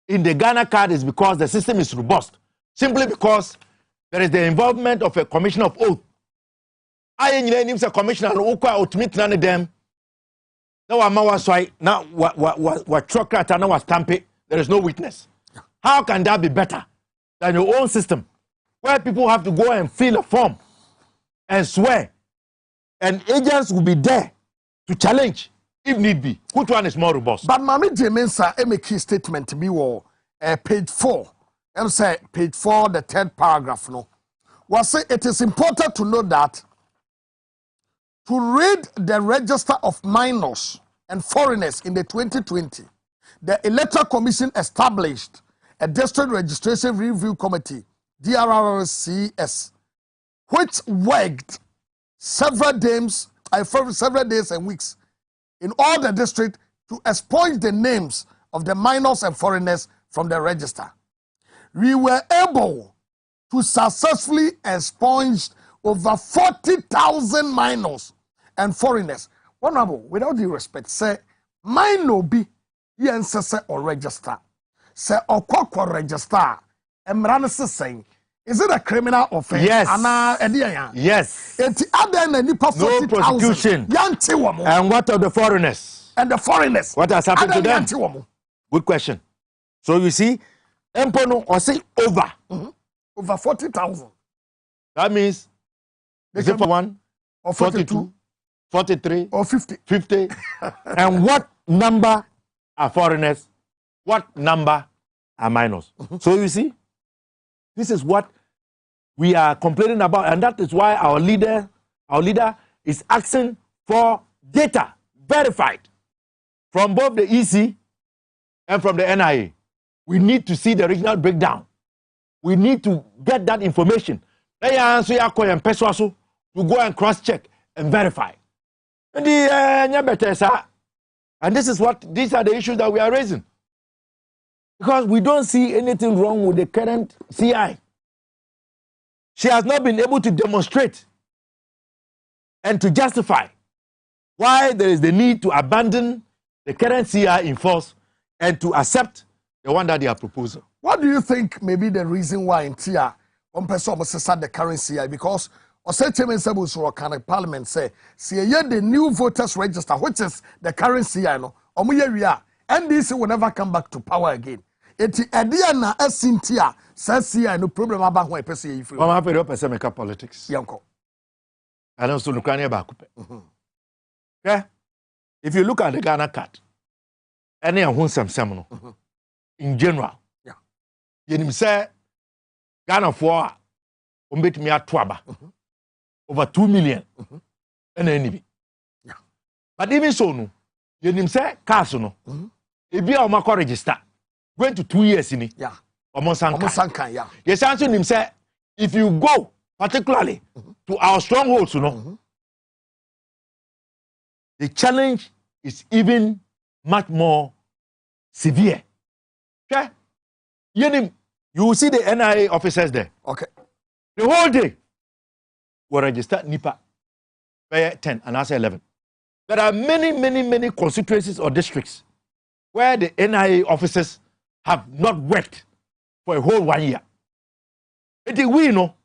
in the Ghana card is because the system is robust, simply because there is the involvement of a commissioner of oath. I names a commissioner and Oka to meet none of them. Now I'm now what trucker now was stamped. There is no witness. How can that be better than your own system, where people have to go and fill a form and swear, and agents will be there to challenge if need be? Which one is more robust? But Mami Jemensa make key statement to be page 4. And say page 4, the 3rd paragraph. No, was say it is important to know that to read the register of minors and foreigners in the 2020, the Electoral Commission established a District Registration Review Committee, DRRCS, which worked several days and weeks in all the districts to expunge the names of the minors and foreigners from the register. We were able to successfully expunge over 40,000 minors and foreigners. Honorable, without due respect, say, minor be yen or register. Say, or quack register. And saying, is it a criminal offense? Yes. Yes. No prosecution. And what of the foreigners? And the foreigners. What has happened to them? Good question. So you see, Empono or say over. Over 40,000. That means, is it for 1 or 42? 43 or 50. 50. And what number are foreigners? What number are minors? So you see, this is what we are complaining about, and that is why our leader is asking for data verified from both the EC and from the NIA. We need to see the regional breakdown. We need to get that information. To go and cross-check and verify. And these are the issues that we are raising. Because we don't see anything wrong with the current CI. She has not been able to demonstrate and to justify why there is the need to abandon the current CI in force and to accept the one that they are proposing. What do you think may be the reason why in TIA one person almost start the current CI? Because Parliament say, the new voters register, which is the current CI, no, NDC will never come back to power again. Eti Ediana Esintia says CI no problem about why person if you. Mama pay up person make politics. Yanko. And also Ukraine back. Okay? If you look at the Ghana card, any of some in general. Yeah. You say Ghana for umbet me atwaba. Over 2 million. And any. Yeah. But even so no, you say cars no. If you are register going to 2 years in it. Yeah. Almost yeah. Yes, answer him say if you go particularly to our strongholds, you know, the challenge is even much more severe. Okay? You will see the NIA officers there. Okay. The whole day will register NIPA 10 and answer 11. There are many constituencies or districts where the NIA officers have not worked for a whole 1 year. We know,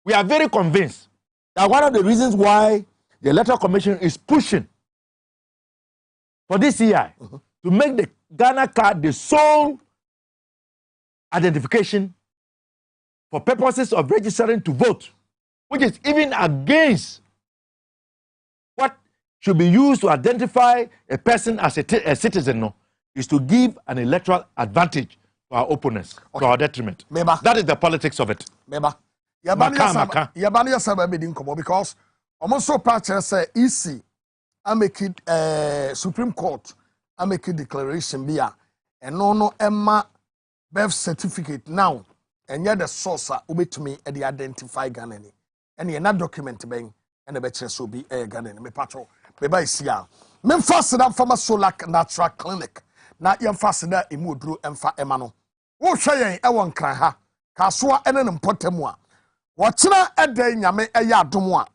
we are very convinced that one of the reasons why the Electoral Commission is pushing for this CI to make the Ghana card the sole identification for purposes of registering to vote, which is even against what should be used to identify a person as a citizen, no, is to give an electoral advantage to our opponents, to our detriment. That is the politics of it. Because almost so patches say EC, I make it Supreme Court, I make a declaration beer, and no Emma birth certificate now, and yet the source to me at the identify Ghana. And you're not document bang, and the better so be a Ghana, me patrol, me by Sia. Men fastened up from a solar natural clinic. Not young fastened imudru and fa emano. Wo hwɛ yɛn nkran ha kasoa ene ne mpɔtɛmu a wɔkyena ɛdɛ nyame ɛyɛ adom a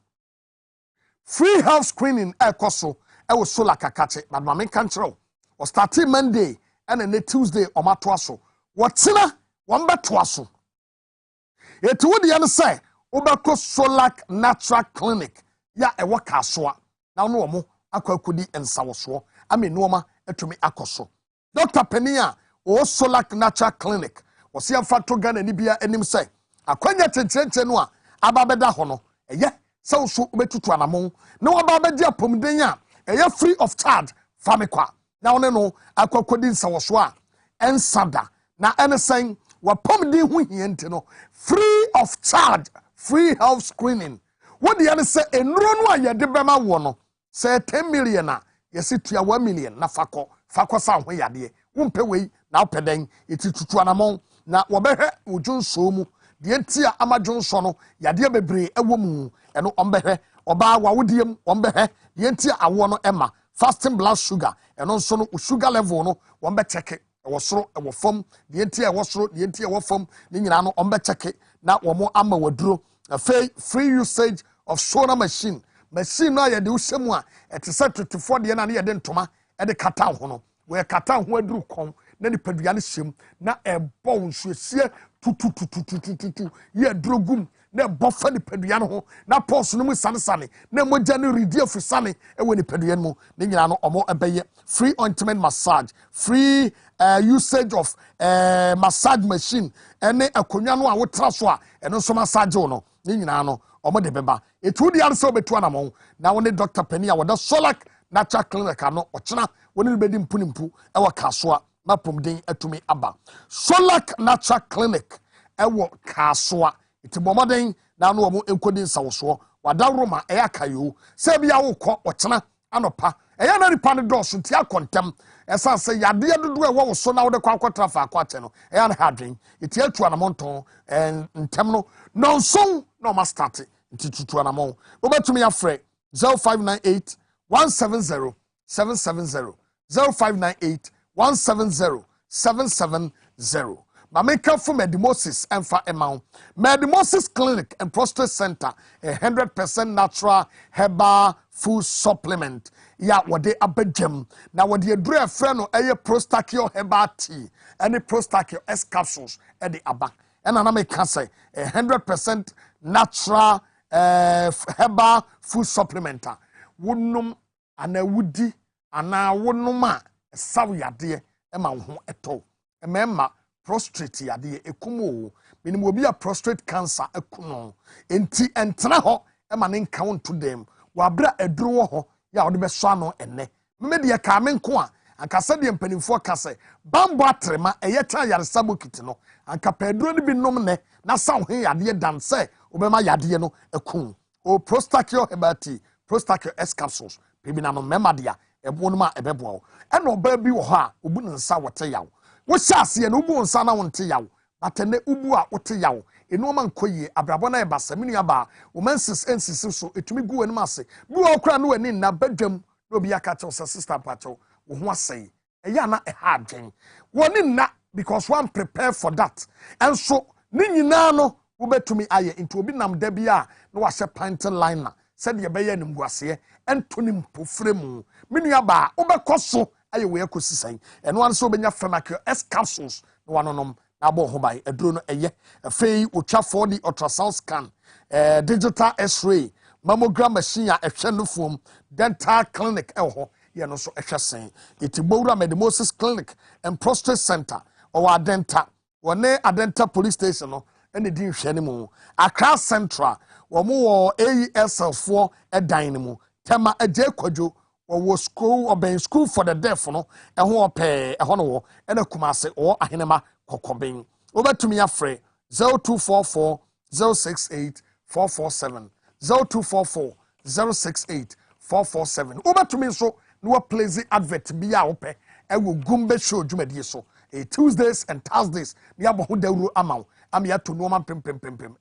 free health screening ɛkɔ so solar kakache na mame kan kyerɛw o starting Monday ene ne Tuesday ɔmato aso wɔkyena wɔn bɛto aso etu wo de yɛn sɛ wobɛkɔ solar natural clinic ya ɛwɔ kasoa na no wɔn akɔkɔdi nsawosoɔ ame noɔma atumi akɔ so Dr. Penia o Solar Natural Clinic was here for to Ghana Nibia and him say akwanya tentenche no a ababeda ho no eye so betutu anamon no ababedia pomdenya eye free of charge famikwa na one no akwakwodi nsawoso a ensada na enesen wa pomdi hu hiente no free of charge free health screening what the ane say enro no a yede bema wo no say 10 million a yesi tua 1 million na fako sa ho yade wumpe wei na opeden eti tutu anamon na wobehwe ojunso mu de ntia amajonso no yade bebre ewo mu eno ombehwe oba wawodiem ombehwe de ntia awo no ema fasting blood sugar eno nso no sugar level no wombe check ewo soro ewo fam de ntia ewo soro de ntia ewo fam ni nyina no ombe check na womo ama waduro free usage of sonar machine no yade ushemu a etese 24 de na yade ntoma e de kata ho no we kata ho aduru kon na ni padua ne hyem na ebo nsuesie tutututututu ye drogum na ebo fa ni padua ne ho na pulse no mu sane na mogya ne redi afusane e we ni padua ne mu ne nyina no omo ebeye free ointment massage free usage of massage machine ene akonwa no a wotra so a eno so massage no ne nyina no omo de beba etu di arse obetu anamon na woni Dr. Penia woda Solar Natural Clinic ano ochena woni bedi mpunimpu ewa kasoa na pomden atumi aba Solar Natural Clinic ewo kasoa itibomoden na no omo enkodi nsawoso wada roma eya kayo se bia wokọ ochena anopa eya na ripa ne dọọso ntia kontem esa se yade dodo ewo wo so na wode kwa akotra fa akwache no eya na hadwen iti atu anamonton ntem no nonson no ma start iti tutu anamon obetumi afre 0598 170 770 0598 170 770 Mameka for Medimosis and for Emma. Medimosis Clinic and Prostate Center, 100% natural herbal food supplement. Ya what they abegem. Now what the dre friend or a Prostachio herbal tea, any Prostachio S capsules at the abba. And I can say 100% natural herbal food supplementer. Wouldn't and a woody and now wouldn't ma saw ya dear Emma home at all. Remember. Prostrate yade ekumo minimum obi a prostate cancer ekuno enti entena ho e ma ne nka to them wabra eduro ho ya wode beso ano enne me de ka me nko a anka se de mpanimfo ka se bambo atrema eyeta yare sabokiti no anka pedro ne bi nom ne na sa ho yade dan se obema yade no ekun o prostachio hebati prostachio S capsules bibi na no mema dia ebo no ma ebebo e no ba bi wo ho a obu ne nsa wote yawo wo hyase no ubu nsa na wonte yawo batene ubu a wote yawo enu ma nkoyie abrabo na ebasa minu aba wo mansis ensisi so etumi gu wani ase bi wo kra no wani na badwam no bi aka che so sister pacho wo ho asai eya na ha adwen woni na because one prepare for that and so ni nyina no wo betumi aye into obi nam da bia na wa hye pint liner said ye beye nim guase entoni mpofre mu minu aba wo bekoso aye we ekosisan eno an so benya pharmacy S capsules no wanonom na bo ho bai aduro no eye afei otwa 4D ultrasound scan digital x-ray mammogram machine a ehwe no fom dental clinic eho ye no so ehwe sen iti Bowura Medimosis Clinic and Prostate Center or Adenta one Adenta Police Station no ene di nhwe ne mu Accra Central wo mo AESL4 edan ne mu tema agye kwadwo wo school or ben school for the deaf no eho ope eho no wo ene Kumase or Ahenema Kokoben obatumi afre 0244 068 447 0244 068 447 obatumi so no place advert bia ope ewo Gumbe show dwumadi so Tuesdays and Thursdays ni aboho dawru amaw am ya to no man pem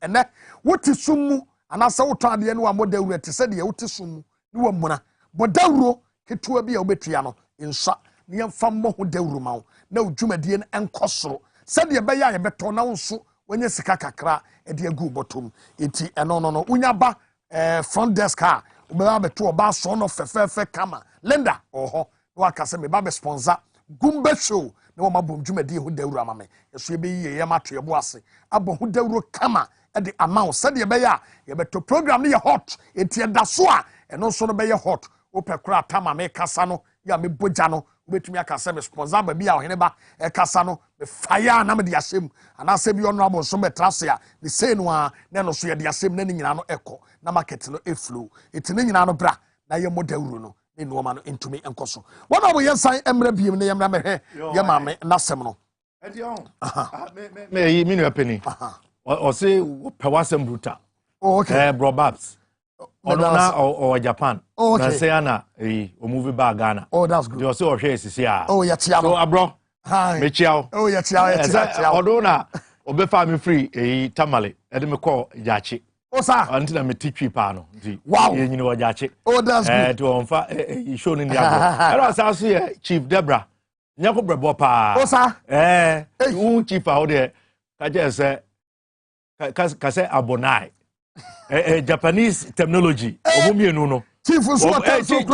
ene woti sumu anasa woto ade no amo dawru te se de woti sumu ni wamuna bo dawru ketua bia obetua no insa ni yamfa mo dawru maw na dwumadi en enkosoro se de be ya ye beto na nso wonye sika kakra e de agu botom enti eno no unyaba front desk ha obeba beto oba so no fefefe kama Linda oho no akase me ba be sponsor Gumbe show na wama bom dwumadi ho dawru amame yeso ebe yiye ye mato yebo ase abo ho dawru kama e de amount se de be ya ye beto program ne ye hot enti e da so a eno so no be ye hot opekura tama me kasa no ya me boja no obetumi akasa me sponsor ba bia Oheneba e kasa no me fire na me de asem ana se bi ono abo so betrase a the say no a na no so ye de asem na ni nyina no ekọ na market no e flow enti ni nyina no bra na ye mo dawru no ni no ma no entumi enkoso wona bo yensan emra biem ne yemra mehwe ye ma me nasem no edi on me mi no penny o say pewasem bruta okay bro babs Ona or Japan. Oh, okay. Na say ana o movie ba Ghana. Oh, that's good. You also ohwe sisi a. Oh, ya tia. So abro. Hi. Me chiao. Oh, ya tia. Odona obefa me free tamale. E de me call Jachi. Oh, sir. Until me titwi pa no. Wow. Ye nyini wo Jachi. Oh, that's good. To onfa show ni abro. Ero asaso ye Chief Debra. Nyako brebo pa. Oh, sir. Chief a wo de ka je se ka se abonai. Japanese terminology omumienu no chief so chief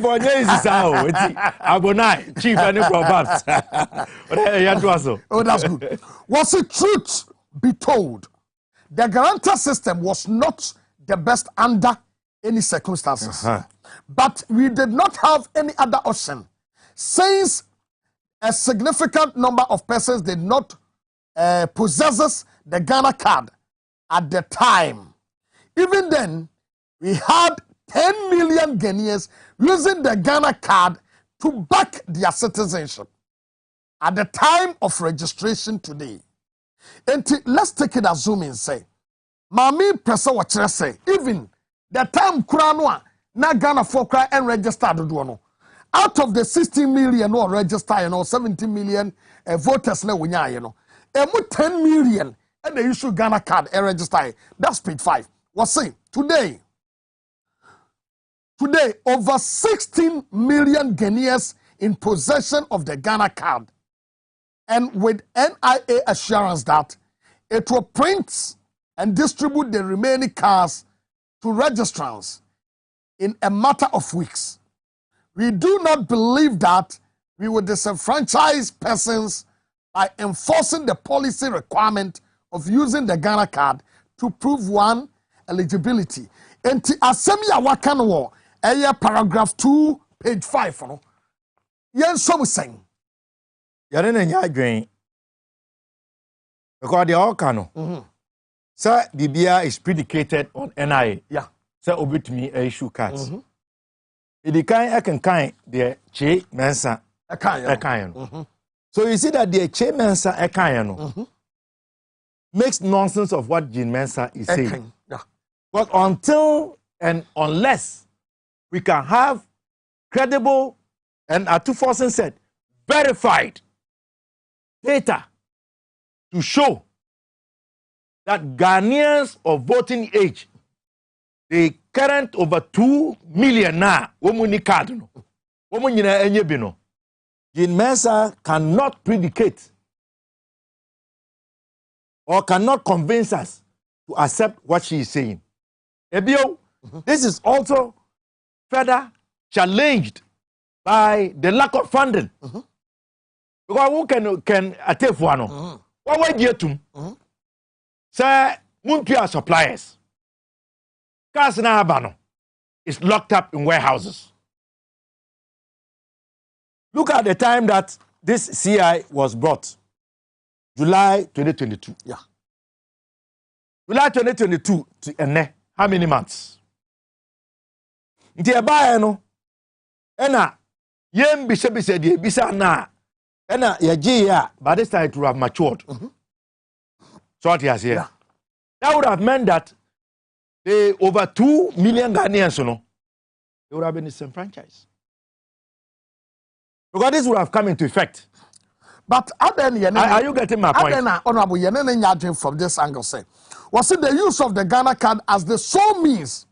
onye isisa o eti abonai chief any proverbs oh that's good. Was it truth be told, the guarantor system was not the best under any circumstances, but we did not have any other option since a significant number of persons did not possess the Ghana card at the time. Even then, we had 10 million Ghanaians using the Ghana card to back their citizenship at the time of registration today. And let's take it assuming, say, Mami Presa Wachere say, even the time Kuranoa, na Ghana for cry and registered duono. Out of the 16 million or register, 17 million voters na winya, emu 10 million and they issue Ghana card and register. That's page 5. Was saying today over 16 million Ghanaians in possession of the Ghana card, and with NIA assurance that it will print and distribute the remaining cards to registrants in a matter of weeks. We do not believe that we will disenfranchise persons by enforcing the policy requirement of using the Ghana card to prove one eligibility. Enti asemi ya wakano wo paragraph 2 page 5 no yen so sen yare na nya adwen because the all kano sir bibia is predicated on NIA yeah sir obetumi issue cards it kan the che mensa ekan no so you see that the che mensa ekan no makes nonsense of what Jean Mensa is saying. Yeah. But until and unless we can have credible and Atuforsen said verified data to show that Ghanaians of voting age, the current over 2 million now, Jean Mensa cannot predicate or cannot convince us to accept what she is saying. Ebio, this is also further challenged by the lack of funding. Because who can attend for no? What way do you say? Muntia suppliers. Cars na abano is locked up in warehouses. Look at the time that this CI was brought. July 2022. Yeah. July 2022 to Ene. How many months? Nti eba no. Ena yem bise die bisa na. Ena ye ya, by this time it would have matured. So what he has here. Yeah. That would have meant that the over 2 million Ghanaians, you know, they would have been disenfranchised. Because this would have come into effect. But are you getting my point? Honorable, from this angle, say, was it the use of the Ghana card as the sole means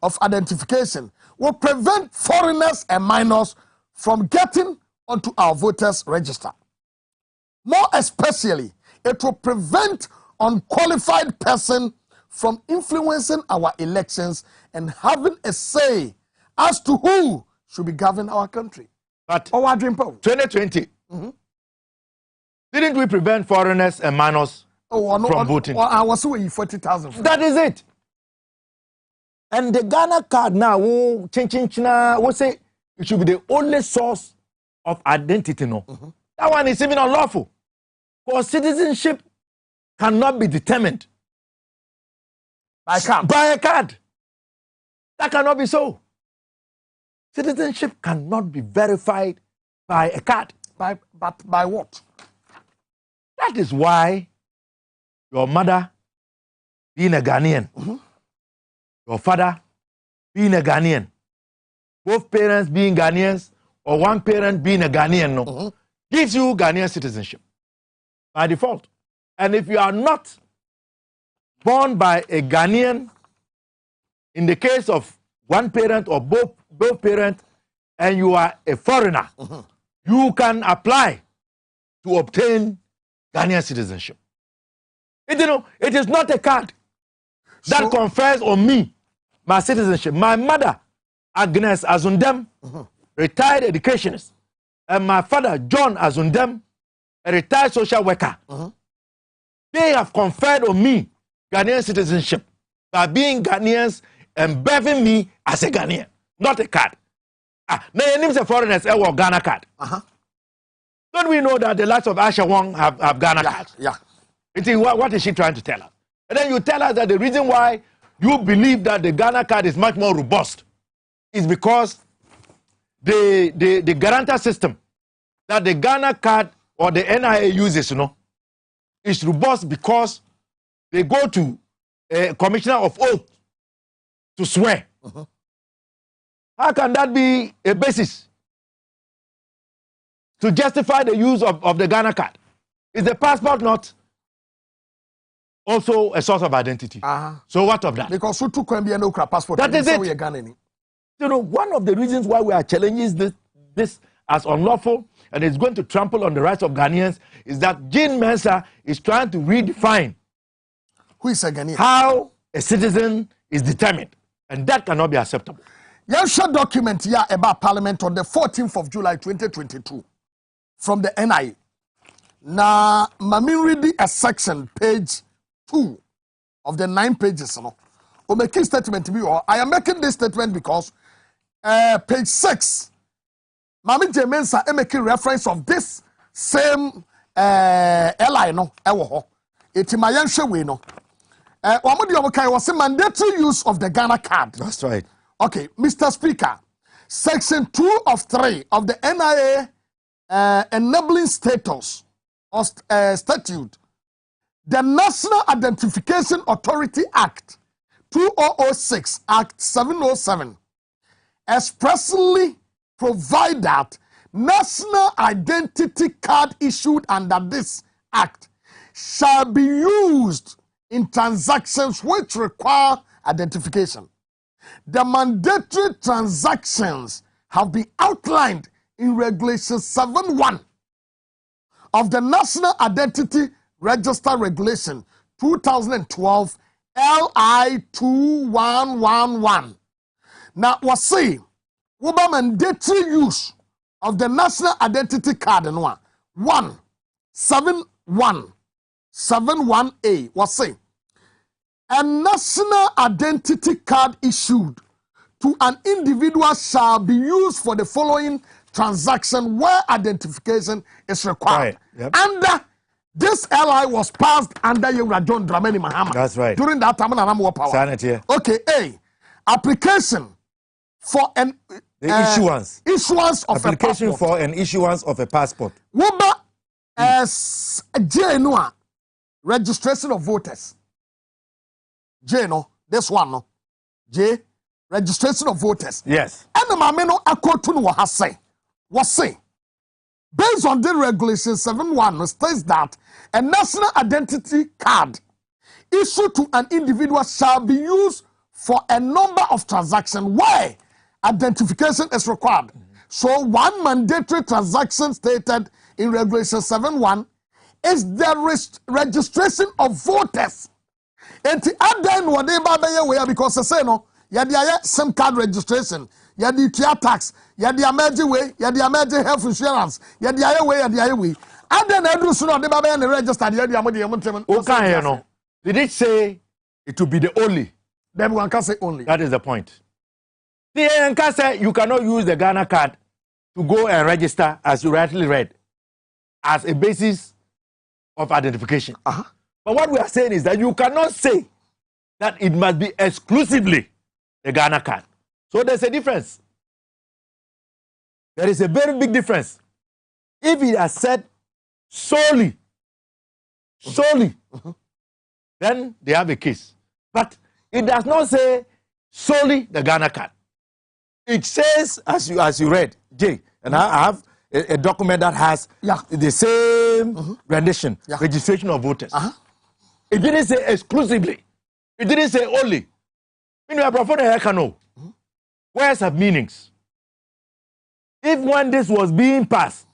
of identification will prevent foreigners and minors from getting onto our voters' register? More especially, it will prevent unqualified person from influencing our elections and having a say as to who should be governing our country. But 2020, didn't we prevent foreigners and minors from voting? I was 40,000. That is it. And the Ghana card now, we say it should be the only source of identity. No, that one is even unlawful. Because citizenship cannot be determined by a card. That cannot be so. Citizenship cannot be verified by a card. But by what? That is why your mother being a Ghanaian, your father being a Ghanaian, both parents being Ghanaians or one parent being a Ghanaian, gives you Ghanaian citizenship by default. And if you are not born by a Ghanaian, in the case of one parent or both parents, and you are a foreigner, you can apply to obtain Ghanaian citizenship. It is not a card that confers on me my citizenship. My mother, Agnes Azundem, retired educationist, and my father, John Azundem, a retired social worker. They have conferred on me Ghanaian citizenship by being Ghanaians and birthing me as a Ghanaian, not a card. Now, your names are foreigners, a Ghana card. Don't we know that the likes of Asha Wong have Ghana cards? Yeah. What is she trying to tell us? And then you tell us that the reason why you believe that the Ghana card is much more robust is because the guarantor system that the Ghana card or the NIA uses, is robust because they go to a commissioner of oath to swear. How can that be a basis to justify the use of the Ghana card? Is the passport not also a source of identity? So what of that? Because who took no passport? That is it. One of the reasons why we are challenging this as unlawful and it's going to trample on the rights of Ghanaians is that Jean Mensa is trying to redefine who is a Ghanaian, how a citizen is determined, and that cannot be acceptable. Yensha document here about Parliament on the 14th of July 2022 from the NIA. Now, Mami read a section, page 2 of the 9 pages. O make a statement to me, or I am making this statement because page 6, Mami Jemensa making reference of this same LI It's my Yensha way was a mandatory use of the Ghana card. That's right. Okay, Mr. Speaker, Section 2 of 3 of the NIA enabling status or statute, the National Identification Authority Act 2006, Act 707, expressly provide that national identity card issued under this act shall be used in transactions which require identification. The mandatory transactions have been outlined in Regulation 7.1 of the National Identity Register Regulation 2012 LI 2111. Now, what say? What mandatory use of the National Identity Card in 17171A? What say? A national identity card issued to an individual shall be used for the following transaction where identification is required. Under this LI was passed under John Dramani Mahama. That's right. During that time, power. Okay, A. Application for an issuance of application a passport. For an issuance of a passport. Woba as J registration of voters. J this one no. J registration of voters. Yes. And the mameno akotun was say. Based on the regulation 7.1 states that a national identity card issued to an individual shall be used for a number of transactions where identification is required. So one mandatory transaction stated in regulation 7.1 is the registration of voters. And the other one because they say no, yeah, SIM card registration. You the tier tax, you the emergency way, you the emergency health insurance, you the other way, and then I do soon the Baba and register the money. Okay, no. Did it say it will be the only? Then one can say only. That is the point. The can say you cannot use the Ghana card to go and register, as you rightly read, as a basis of identification. But what we are saying is that you cannot say that it must be exclusively the Ghana card. So there's a difference. There is a very big difference. If it has said solely, then they have a case. But it does not say solely the Ghana card. It says, as you read, Jay, and I have a document that has the same rendition, registration of voters. It didn't say exclusively. It didn't say only. Words have meanings. If when this was being passed,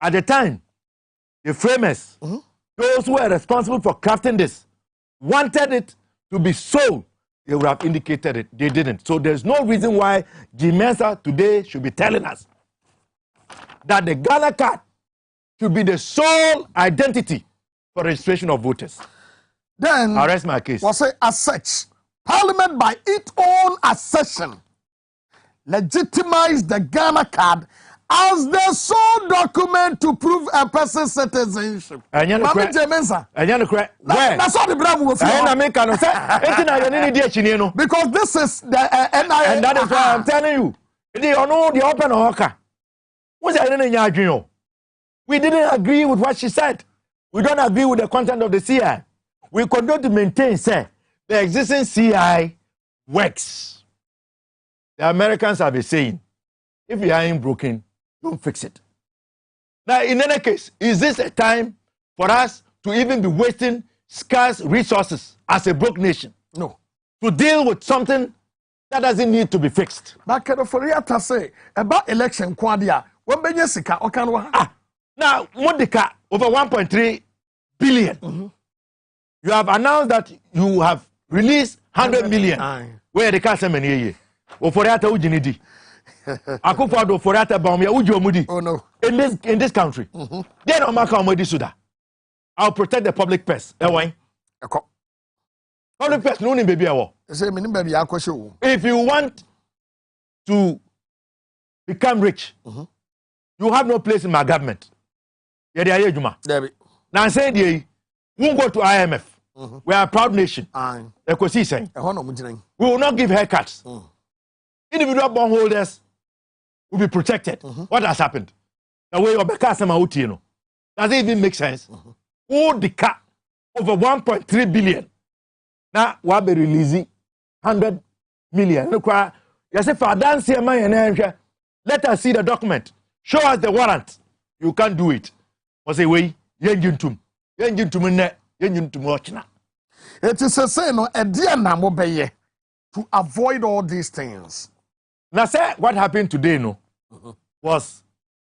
at the time, the framers, those who were responsible for crafting this, wanted it to be sold, they would have indicated it. They didn't. So there's no reason why G Mensa today should be telling us that the Ghana card should be the sole identity for registration of voters. Then, I rest my case. Was it as such? Parliament, by its own assertion, legitimized the Ghana card as the sole document to prove a person's citizenship. Mami Jemensa. That's all the brand will feel. Because this is the NIA. And that is why I'm telling you. They are no the open hawker. We didn't agree with what she said. We don't agree with the content of the CI. We continue to maintain, say, the existing CI works. The Americans have been saying, if you ain't broken, don't fix it. Now, in any case, is this a time for us to even be wasting scarce resources as a broke nation? No. To deal with something that doesn't need to be fixed. But for you to say about election, Kwadia, when Benyasika, Okanwa. Now, Modika, over 1.3 billion. You have announced that you have released 100 million. Where the cancer many or for that ujinidi. Akufado for that Boamah ujomudi. Oh no. In this country. Then Omaka Omodi Suda. I'll protect the public purse. Public purse no baby. If you want to become rich, you have no place in my government. Now I'm saying we won't go to IMF. We are a proud nation. We will not give haircuts. Individual bondholders will be protected. What has happened? The way does it even make sense? Who the cat over 1.3 billion? Now we'll be releasing 100 million. Yes, if I dance here, let us see the document. Show us the warrant. You can't do it. Was a way, it is a say no a dear Namobeye to avoid all these things. Now, say what happened today, no, was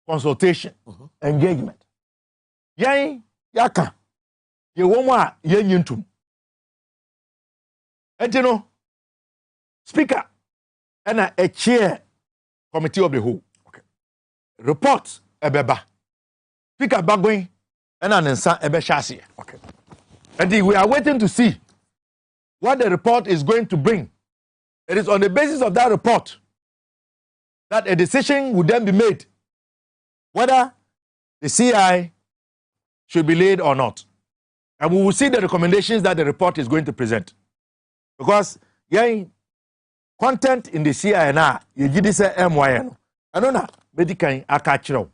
consultation, engagement. Yang yaka, ye woma yen yintum. And you know, speaker, and a chair committee of the whole. Okay. Report ebeba. Speaker Bagoing and an insan ebe shasi. Okay. And we are waiting to see what the report is going to bring. It is on the basis of that report that a decision would then be made whether the CI should be laid or not. And we will see the recommendations that the report is going to present. Because content in the CI now, you did say MYN. I don't know, medical akachiro.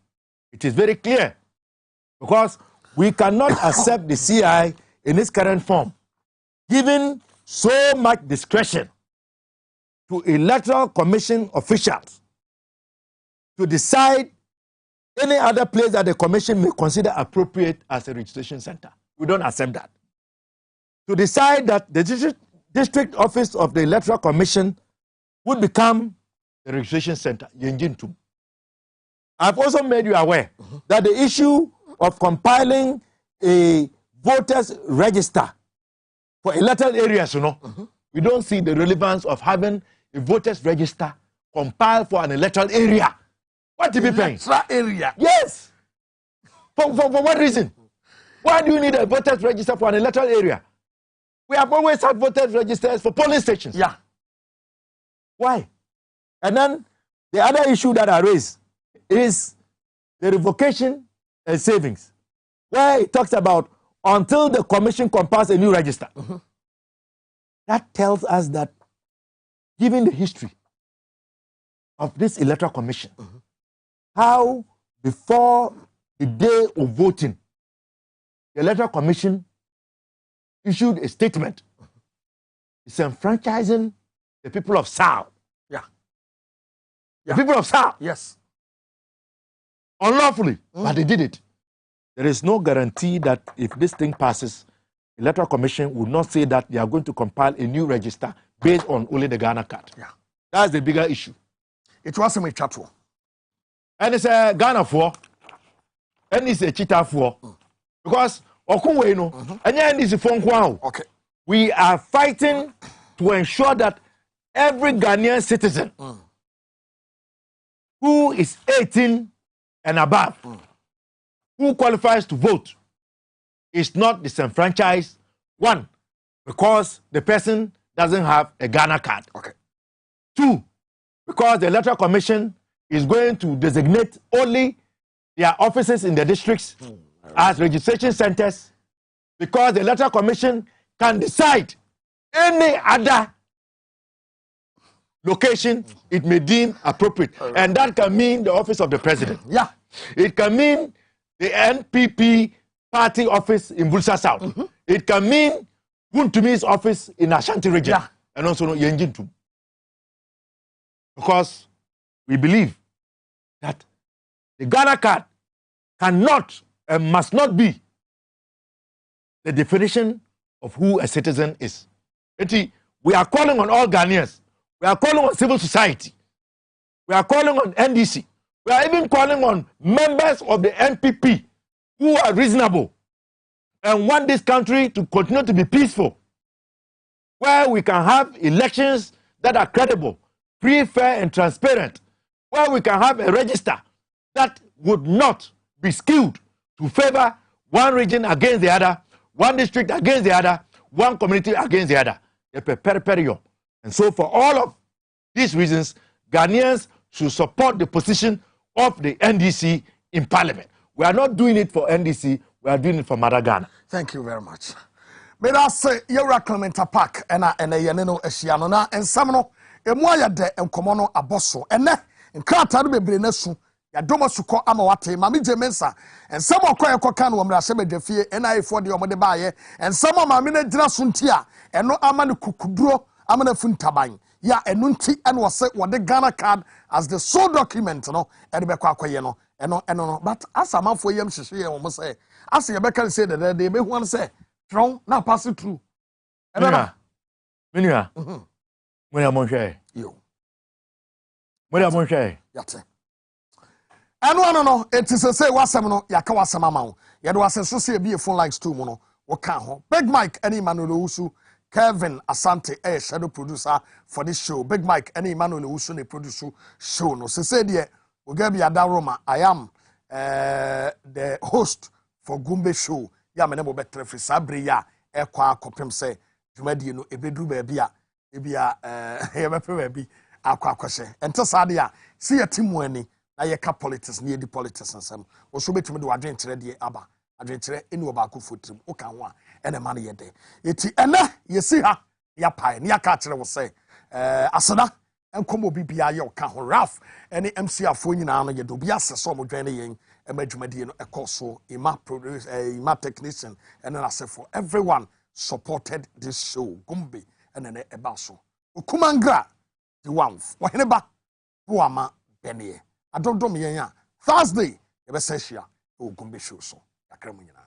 It is very clear. Because we cannot accept the CI in its current form, given so much discretion to Electoral Commission officials to decide any other place that the commission may consider appropriate as a registration center. We don't accept that. To decide that the district office of the Electoral Commission would become the registration center. I've also made you aware that the issue of compiling a voters register for electoral areas, we don't see the relevance of having a voters register compiled for an electoral area. What to be paying? Area. Yes. For what reason? Why do you need a voters register for an electoral area? We have always had voters registers for polling stations. Yeah. Why? And then the other issue that I raised is the revocation and savings, where it talks about until the commission compiles a new register. That tells us that, given the history of this Electoral Commission, how before the day of voting, the Electoral Commission issued a statement disenfranchising the people of South. The people of South. Yes. Unlawfully, but they did it. There is no guarantee that if this thing passes, the Electoral Commission would not say that they are going to compile a new register based on only the Ghana card. Yeah. That's the bigger issue. It was a chatwo. And it's a Ghana for, and it's a cheetah for. Because, and it's a phone call. Okay. We are fighting to ensure that every Ghanaian citizen who is 18 and above, who qualifies to vote, is not disenfranchised. One, because the person doesn't have a Ghana card. Okay. Two, because the Electoral Commission is going to designate only their offices in the districts as registration centers, because the Electoral Commission can decide any other location it may deem appropriate. And that can mean the office of the president. Yeah. It can mean the NPP party office in Bulsa South. It can mean Wuntumi's office in Ashanti region. Yeah. And also Yenjintum. Because we believe that the Ghana card cannot and must not be the definition of who a citizen is. We are calling on all Ghanaians. We are calling on civil society. We are calling on NDC. We are even calling on members of the NPP who are reasonable and want this country to continue to be peaceful, where we can have elections that are credible, free, fair, and transparent, where we can have a register that would not be skewed to favor one region against the other, one district against the other, one community against the other. And so for all of these reasons, Ghanaians should support the position of the NDC in Parliament. We are not doing it for NDC, we are doing it for Mother Ghana. Thank you very much. May I say, you're Clementa Park, and Yanino Eshianona, and Samno, and Moya de and Comono Abosso, and Kratadu Benesu, Yadoma Suko Amawate, Mamije Mensa, and some of Koyakokan, Wamraseme de Fie, and I for the Omodebaye, and some of Mamina Drasuntia, and no Amanu Kukudro, Amana Funtabine. Yeah, and Nunti and was set what the Ghana card as the sole document, and the Bekwa, no, but as a man for Yam Shishi, almost say, as your Becca said that they may want to say, strong, now pass it through. Minia, when I'm on share, you. When I'm on share, Yate. And no, it is a say, what's some no, Yakawa Samama, Yad was a social be a phone likes two mono, or can't Big Mike, any Manuel Usu. Kevin Asante, a shadow producer for this show. Big Mike, any Emmanuel Usune producer show. No, say dear, Ugabi Adaroma. I am the host for Gumbe show. Ya menebo betre fi Sabriya ekwa kopem say dwumadi no ebedru ba bia ebia ye bepe ba bi akwa akwose ente sade a si yetimu ani na yɛka politics na yɛdi politics nsɛm wɔso betumi de wadwenkyerɛ deɛ aba adwenkyerɛ ɛne ɔbaako fotrim woka ho a ɛna ma no yɛ dɛ eti ɛnɛ yɛsi ha yɛpae ne yɛka kyerɛ wo sɛ aseda nkɔmmɔ bibia yɛ ɔka ho raf ɛne MC afoɔ nyinaa no yɛde obi asɛ sɛ ɔmo dwan ne yɛn ɛma adwumadie no ɛkɔ so ima technician ɛne n'asɛfo everyone supported this show Gumbe ɛna ne ɛba so okumangra the one Ohenaba Boamah Bennie adodom yɛn a Thursday yɛbɛsɛ hyia wɔ Gumbe show so yakra mu nyinaa